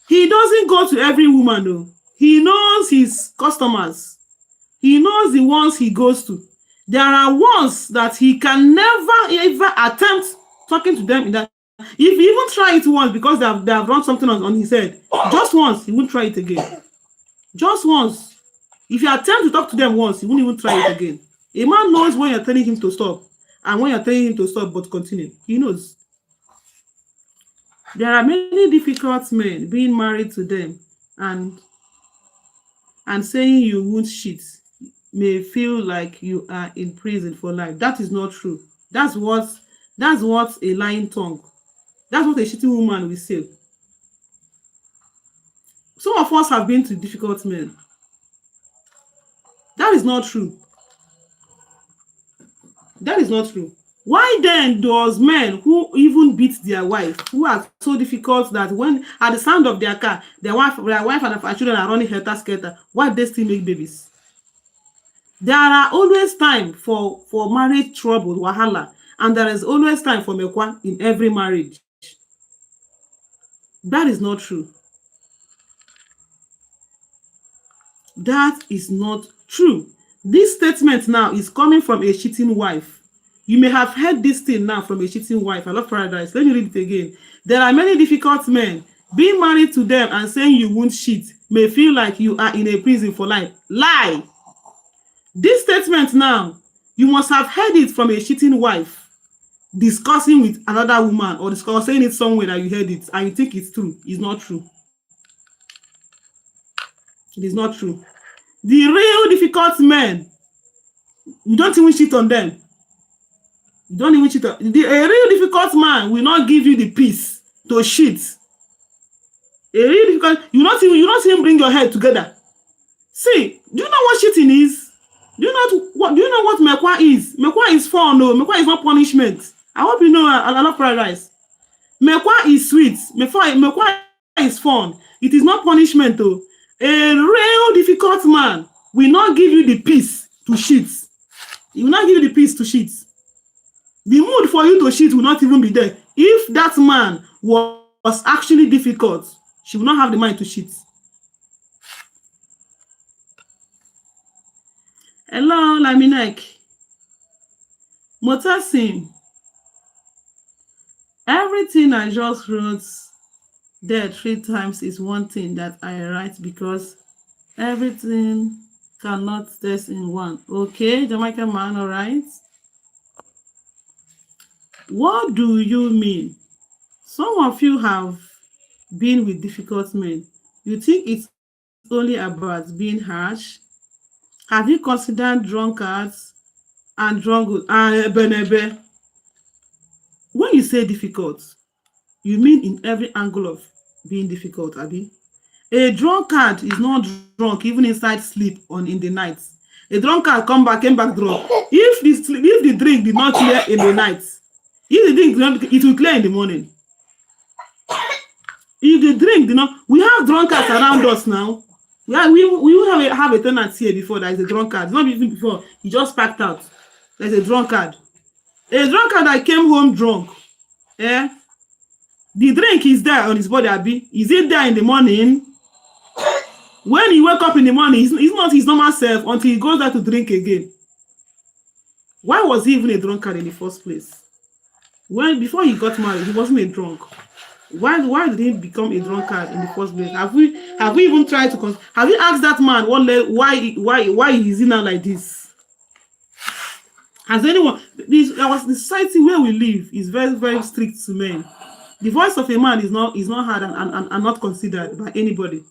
Speaker 1: He doesn't go to every woman though. He knows his customers. He knows the ones he goes to. There are ones that he can never ever attempt talking to them in that. If he even try it once because they have run something on his head, just once, he won't try it again. Just once. If you attempt to talk to them once, he won't even try it again. A man knows when you're telling him to stop and when you're telling him to stop but continue. He knows. There are many difficult men being married to them and saying you won't cheat may feel like you are in prison for life. That is not true. That's what a lying tongue. That's what a cheating woman will say. Some of us have been to difficult men. That is not true. That is not true. Why then does men who even beat their wife, who are so difficult that when at the sound of their car, their wife and their children are running helter-skelter, why they still make babies? There are always time for marriage trouble, wahala, and there is always time for mekwa in every marriage. That is not true. That is not true. This statement now is coming from a cheating wife. You may have heard this thing now from a cheating wife. I love paradise. Let me read it again. There are many difficult men. Being married to them and saying you won't cheat may feel like you are in a prison for life. Lie. This statement now, you must have heard it from a cheating wife discussing with another woman or saying it somewhere that you heard it and you think it's true. It's not true. It is not true. The real difficult men, you don't even cheat on them. You don't even cheat on a real difficult man will not give you the peace to cheat. A real difficult, you not even bring your head together. See, do you know what cheating is? Do you know what mekwa is? Mekwa is fun, no. Mekwa is not punishment. I hope you know. I love paradise. Mekwa is sweet. Mekwa is fun. It is not punishment, though. A real difficult man will not give you the peace to cheat. He will not give you the peace to cheat. The mood for you to cheat will not even be there. If that man was actually difficult, she will not have the mind to cheat. Hello, Laminek. Motasim. Everything I just wrote there 3 times is one thing that I write because everything cannot test in one. Okay, Jamaican man, all right? What do you mean? Some of you have been with difficult men. You think it's only about being harsh? Have you considered drunkards and drunk and benebe? When you say difficult, you mean in every angle of being difficult, Abi? A drunkard is not drunk even inside sleep in the night. A drunkard came back drunk. If the drink did not clear in the night, if the drink it will clear in the morning. If the drink did not, we have drunkards around us now. We have a tenant here before that is a drunkard. It's not even before, he just packed out. There's a drunkard. A drunkard that came home drunk. Yeah. The drink is there on his body, Abi. Is it there in the morning? When he wake up in the morning, he's not his normal self until he goes there to drink again. Why was he even a drunkard in the first place? Before he got married, he wasn't a drunk. Why did he become a drunkard in the first place? Have we even tried to have you asked that man why is he now like this? Has anyone the society where we live is very, very strict to men. The voice of a man is not heard and not considered by anybody.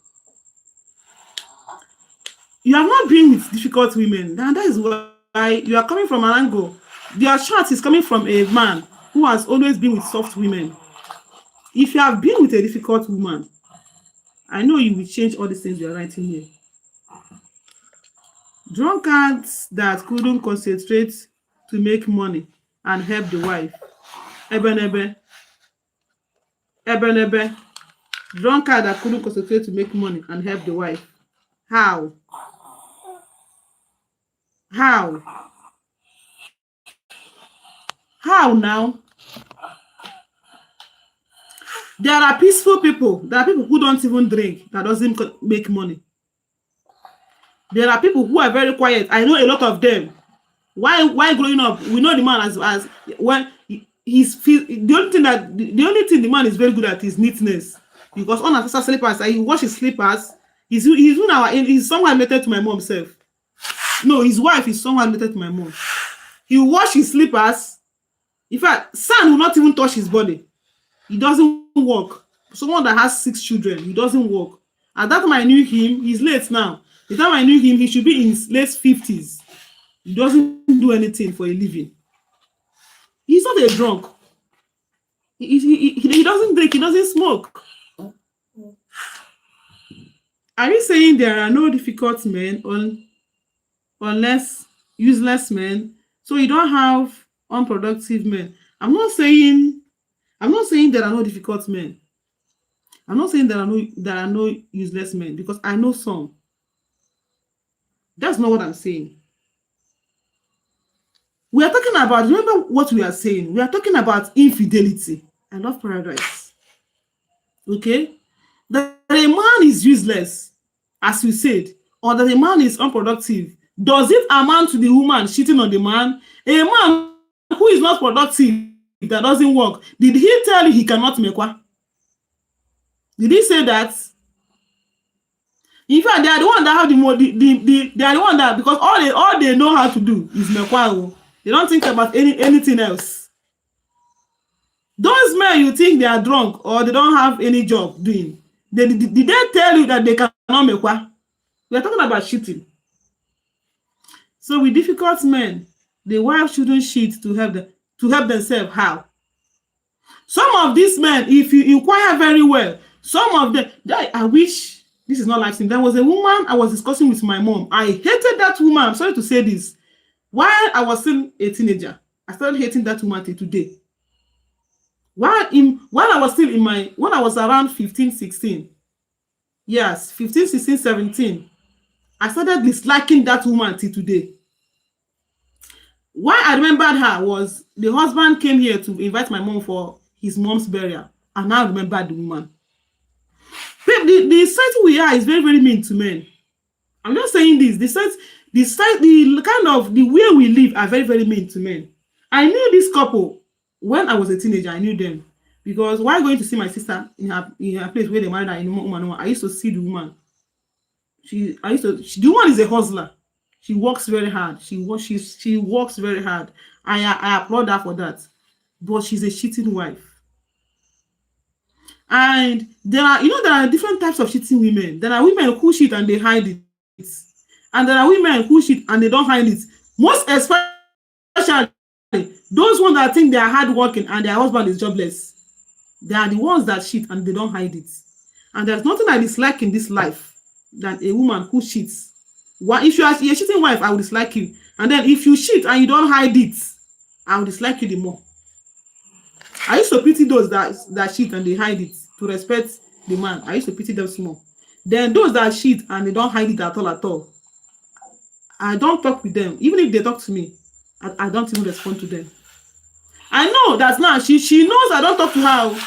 Speaker 1: You have not been with difficult women, and that is why you are coming from an angle. Your shot is coming from a man who has always been with soft women. If you have been with a difficult woman, I know you will change all these things we are writing here. Drunkards that couldn't concentrate to make money and help the wife. Ebenebe. Ebenebe. Drunkard that couldn't concentrate to make money and help the wife. How? How? How now? There are peaceful people. There are people who don't even drink, that doesn't make money. There are people who are very quiet. I know a lot of them. Why growing up, we know the man as when the only thing the man is very good at is neatness. Because on his slippers, he wash his slippers. He's somehow related to my mom self. No, his wife is somehow related to my mom. He wash his slippers. In fact, son will not even touch his body. He doesn't work. Someone that has 6 children, he doesn't work. At that time I knew him, he's late now. The time I knew him, he should be in his late 50s. He doesn't do anything for a living. He's not a drunk. He doesn't drink, he doesn't smoke. Are you saying there are no difficult men unless useless men? So you don't have unproductive men. I'm not saying there are no difficult men. I'm not saying there are no useless men, because I know some. That's not what I'm saying. We are talking about, remember what we are saying. We are talking about infidelity. I love paradise. Okay? That a man is useless, as we said, or that a man is unproductive. Does it amount to the woman cheating on the man? A man who is not productive, that doesn't work, did he tell you he cannot make one? Did he say that? In fact, they are the one that have they are the one that, because all they know how to do is mekwa. They don't think about anything else. Those men you think they are drunk or they don't have any job doing, did they tell you that they cannot make one? We are talking about cheating. So with difficult men, the wife shouldn't cheat to help themselves. How? Some of these men, if you inquire very well, some of them, I wish this is not like him. There was a woman I was discussing with my mom. I hated that woman. I'm sorry to say this. While I was still a teenager, I started hating that woman till today. While I was still when I was around 15, 16, yes, 15, 16, 17, I started disliking that woman till today. Why I remembered her was the husband came here to invite my mom for his mom's burial, and I remember the woman. The society we are is very, very mean to men. I'm just saying this. The kind of the way we live are very, very mean to men. I knew this couple when I was a teenager. I knew them because while going to see my sister in her place where they married her in Umanua, I used to see the woman. The woman is a hustler. She works very hard. She works very hard. I applaud her for that. But she's a cheating wife. And there are different types of cheating women. There are women who cheat and they hide it. And there are women who cheat and they don't hide it. Most especially those ones that think they are hardworking and their husband is jobless. They are the ones that cheat and they don't hide it. And there's nothing I dislike in this life than a woman who cheats. If you are a cheating wife, I will dislike you. And then if you cheat and you don't hide it, I will dislike you the more. I used to pity those that cheat and they hide it to respect the man. I used to pity them small. Then those that cheat and they don't hide it at all. I don't talk with them. Even if they talk to me, I don't even respond to them. I know that now she knows I don't talk to her.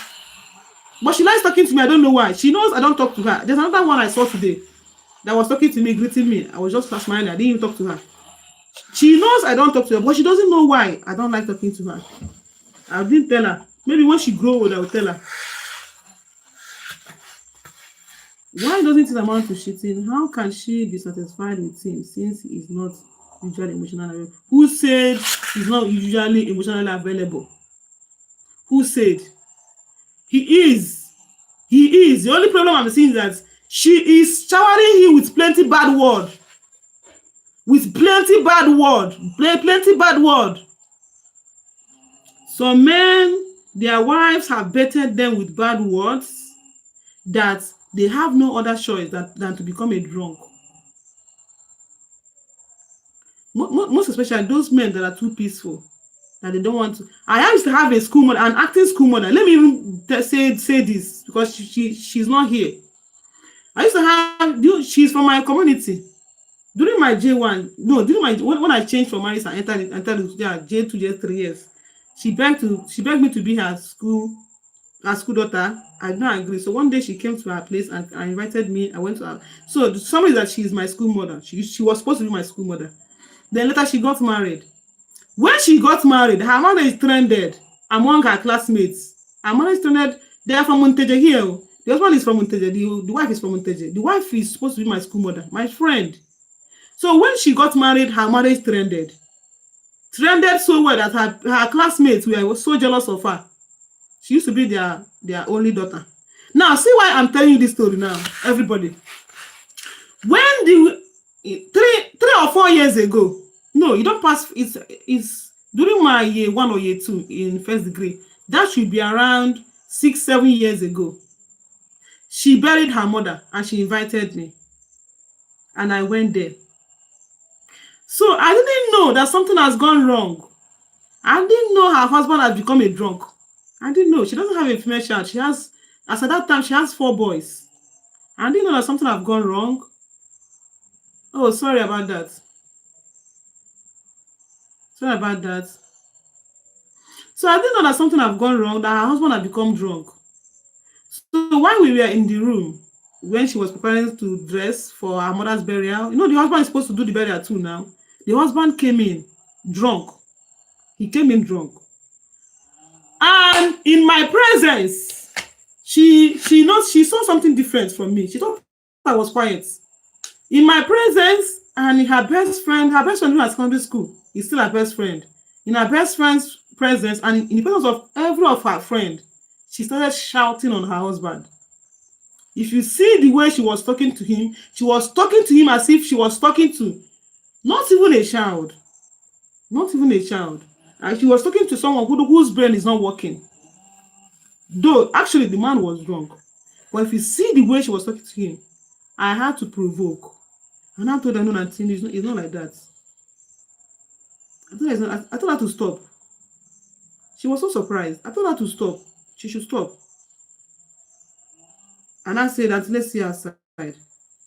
Speaker 1: But she likes talking to me. I don't know why. She knows I don't talk to her. There's another one I saw today that was talking to me, greeting me. I was just smiling. I didn't even talk to her. She knows I don't talk to her, but she doesn't know why I don't like talking to her. I didn't tell her. Maybe when she grows old, I will tell her. Why doesn't it amount to cheating? How can she be satisfied with him since he's not usually emotionally available? Who said he's not usually emotionally available? Who said? He is. The only problem I'm seeing is that she is showering him with plenty bad word. Some men, their wives have baited them with bad words that they have no other choice than to become a drunk. Most especially those men that are too peaceful, that they don't want to. I used to have a school mother, an acting school mother. Let me even say this because she's not here. I used to have, she's from my community. During my J1, no, during my when I changed from marriage and entered J2, J3 years, she begged me to be her school daughter. I did not agree. So one day she came to her place and invited me. I went to her. So somebody that she is my school mother. She was supposed to be my school mother. Then later she got married. When she got married, her marriage trended among her classmates. Her marriage trended. They are from Monteje here. The husband is from Monteje. The wife is from Monteje. The wife is supposed to be my school mother, my friend. So when she got married, her marriage trended so well that her classmates were so jealous of her. She used to be their only daughter. Now, see why I'm telling you this story now, everybody. When three or 4 years ago, no, you don't pass, it's during my year 1 or year 2 in first degree, that should be around 6-7 years ago. She buried her mother and she invited me. And I went there. So I didn't know that something has gone wrong. I didn't know her husband had become a drunk. I didn't know. She doesn't have a female child. She has, as at that time, she has 4 boys. I didn't know that something had gone wrong. Oh, sorry about that. Sorry about that. So I didn't know that something had gone wrong, that her husband had become drunk. So while we were in the room, when she was preparing to dress for her mother's burial, the husband is supposed to do the burial too now. The husband came in drunk. He came in drunk. And in my presence, she saw something different from me. She thought I was quiet. In my presence, and her best friend who at secondary school is still her best friend. In her best friend's presence and in the presence of every of her friend, she started shouting on her husband. If you see the way she was talking to him, she was talking to him as if she was talking to not even a child. Not even a child. And she was talking to someone whose brain is not working. Though, actually, the man was drunk. But if you see the way she was talking to him, I had to provoke. And I told her, no, Auntie, it's not like that. I told her to stop. She was so surprised. I told her to stop. She should stop. And I said that let's see her side.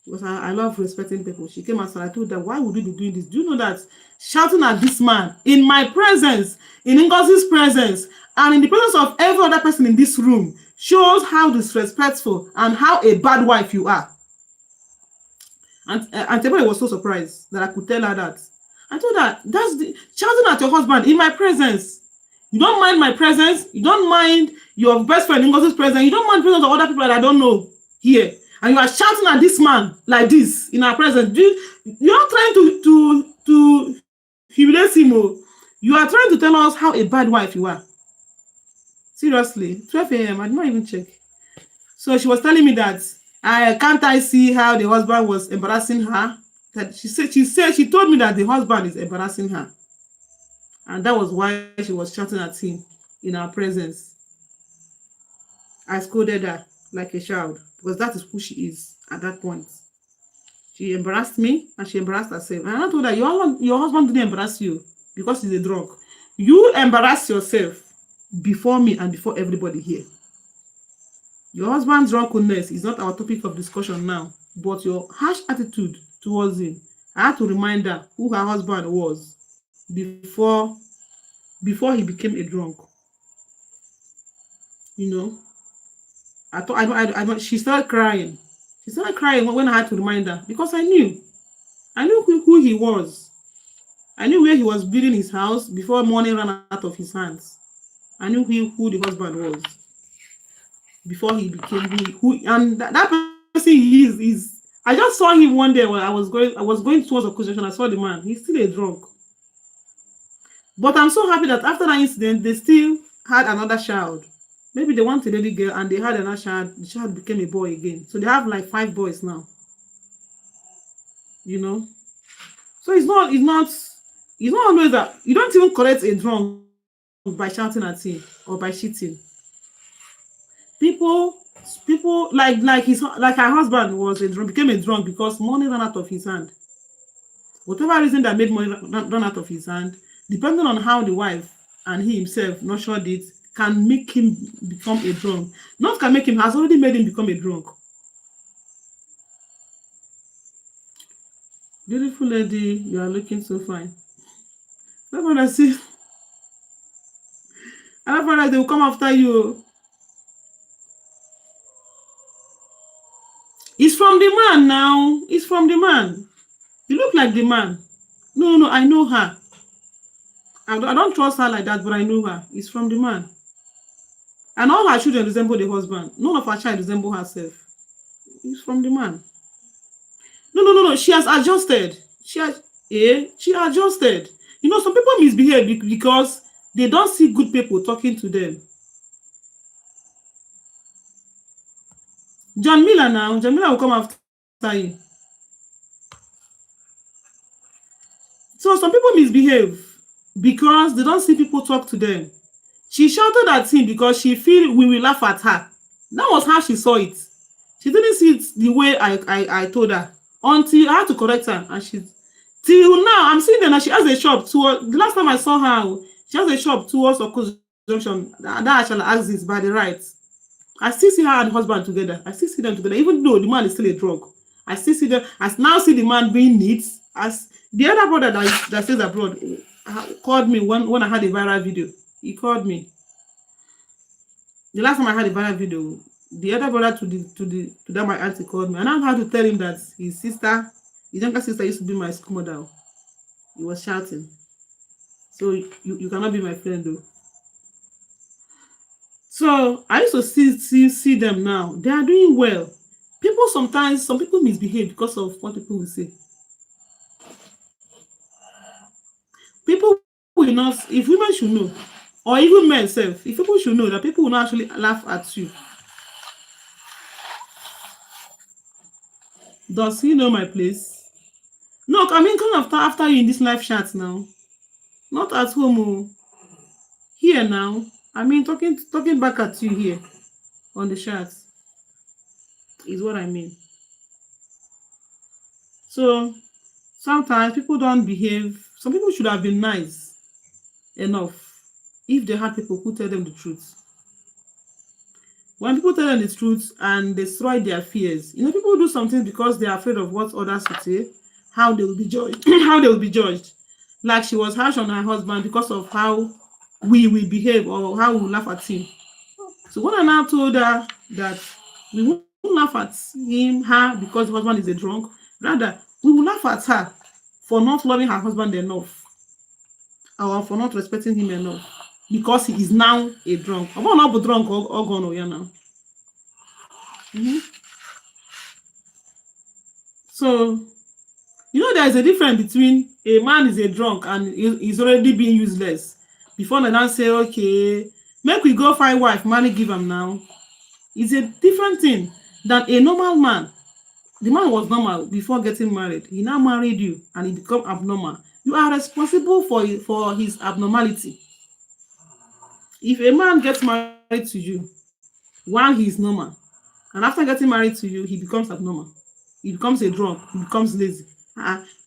Speaker 1: Because I love respecting people. She came outside. I told her, why would you be doing this? Do you know that shouting at this man in my presence, in Ngosi's presence, and in the presence of every other person in this room shows how disrespectful and how a bad wife you are? And everybody was so surprised that I could tell her that. I told her, that's the shouting at your husband in my presence. You don't mind my presence. You don't mind your best friend in Ngosi's presence. You don't mind the presence of other people that I don't know here. And you are shouting at this man like this in our presence. You're not trying to humiliate him. You are trying to tell us how a bad wife you are. Seriously, 12 a.m. I did not even check. So she was telling me that I see how the husband was embarrassing her. That she told me that the husband is embarrassing her. And that was why she was shouting at him in our presence. I scolded her like a child because that is who she is at that point. She embarrassed me and she embarrassed herself. And I told her, your husband didn't embarrass you because he's a drunk. You embarrass yourself before me and before everybody here. Your husband's drunkenness is not our topic of discussion now, but your harsh attitude towards him. I had to remind her who her husband was before he became a drunk. She started crying. She started crying when I had to remind her because I knew who he was. I knew where he was building his house before money ran out of his hands. I knew who the husband was before he became who and that person he is. I just saw him one day when I was going towards a construction. I saw the man. He's still a drunk. But I'm so happy that after that incident, they still had another child. Maybe they want a lady girl and they had another child. The child became a boy again. So they have like 5 boys now. So it's not always that you don't even correct a drunk by shouting at him or by cheating. People people like her husband was a drunk, became a drunk because money ran out of his hand. Whatever reason that made money run out of his hand, depending on how the wife and he himself nurtured it, can make him become a drunk. Not can make him, has already made him become a drunk. Beautiful lady, you are looking so fine. That's what I see. I don't like they will come after you. It's from the man now. It's from the man. You look like the man. No, no, I know her. I don't trust her like that, but I know her. It's from the man. And all her children resemble the husband. None of her child resemble herself. It's from the man. No, no, no, no. She has adjusted. She adjusted. You know, some people misbehave because they don't see good people talking to them. John Miller now. John Miller will come after you. So some people misbehave because they don't see people talk to them. She shouted at him because she feel we will laugh at her. That was how she saw it. She didn't see it the way I told her until I had to correct her, and she till now I'm seeing her now. She has a shop towards the last time I saw her. She has a shop towards Okos Junction. That I shall ask this by the right. I still see her and husband together. I still see them together, even though the man is still a drug. I still see them. I now see the man being neat. As the other brother that stays abroad called me when I had a viral video. He called me. The last time I had a viral video, the other brother to that my auntie called me, and I had to tell him that his younger sister used to be my school model. He was shouting. So you cannot be my friend though. So I used to see them now. They are doing well. Some people misbehave because of what people will say. People will not, if women should know, or even men self, if people should know that people will not actually laugh at you. Does he know my place? No, I mean, come after you in this live chat now. Not at home. Here now. I mean, talking back at you here on the chat is what I mean. So sometimes people don't behave. Some people should have been nice enough if they had people who tell them the truth. When people tell them the truth and destroy their fears, you know, people do something because they are afraid of what others will say, how they will be judged, how they will be judged. Like she was harsh on her husband because of how we will behave or how we will laugh at him. So when I now told her that we won't laugh at her because the husband is a drunk, rather we will laugh at her for not loving her husband enough or for not respecting him enough because he is now a drunk. I'm not a drunk or gone now. So you know there is a difference between a man is a drunk and he's already being useless before they now say, okay, make we go find wife, money give him now. It's a different thing than a normal man. The man was normal before getting married. He now married you and he become abnormal. You are responsible for his abnormality. If a man gets married to you while he is normal, and after getting married to you, he becomes abnormal, he becomes a drunk, he becomes lazy,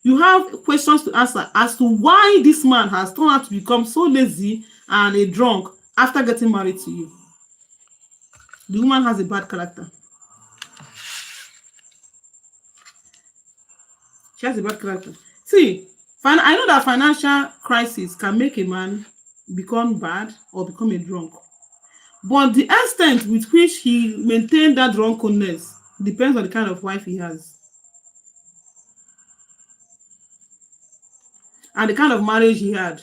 Speaker 1: you have questions to answer as to why this man has turned out to become so lazy and a drunk after getting married to you. The woman has a bad character. She has a bad character. See, I know that financial crisis can make a man become bad or become a drunk. But the extent with which he maintained that drunkenness depends on the kind of wife he has. And the kind of marriage he had.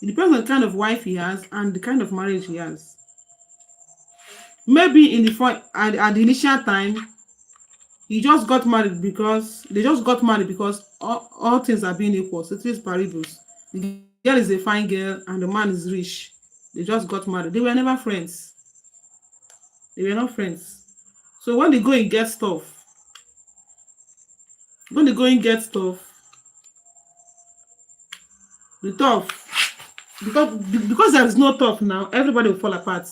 Speaker 1: It depends on the kind of wife he has and the kind of marriage he has. Maybe at the initial time, they just got married because all things are being equal. So it is paribus. The girl is a fine girl and the man is rich. They just got married. They were never friends. They were not friends. So when they go and get stuff, the tough Because there is no talk now, everybody will fall apart.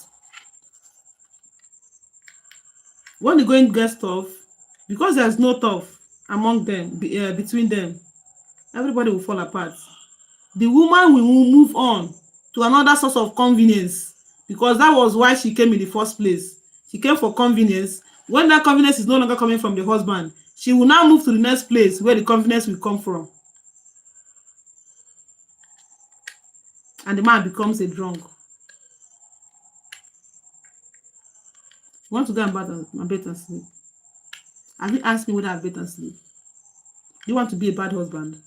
Speaker 1: When the going gets tough, because there's no tough among them, between them, everybody will fall apart. The woman will move on to another source of convenience, because that was why she came in the first place. She came for convenience. When that convenience is no longer coming from the husband, she will now move to the next place where the convenience will come from. And the man becomes a drunk. You want to go and bed and sleep? Have you asked me whether I bed and sleep? Do you want to be a bad husband?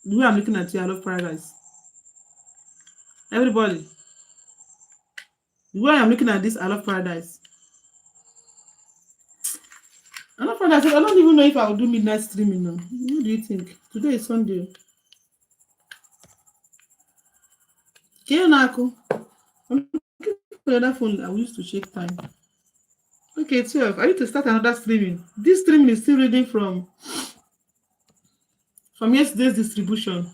Speaker 1: The way I'm looking at you, I love paradise. Everybody, the way I'm looking at this, I love paradise. I love paradise. I don't even know if I will do midnight streaming now. What do you think? Today is Sunday. I'm looking for another phone I will use to check time. Okay, 12. I need to start another streaming. This streaming is still reading from yesterday's distribution.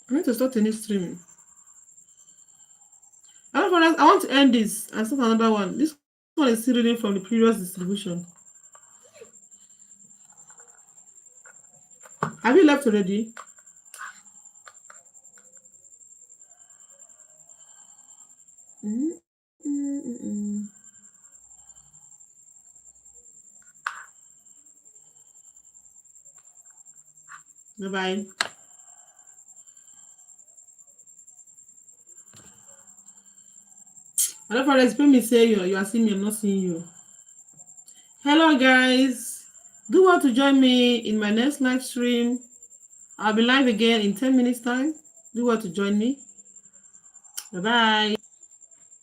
Speaker 1: I need to start a new streaming. I want to end this and start another one. This one is still reading from the previous distribution. Have you left already? Bye-bye. Hello, friends. Let me say you are seeing me, I'm not seeing you. Hello, guys. Do you want to join me in my next live stream? I'll be live again in 10 minutes time. Do you want to join me? Bye-bye.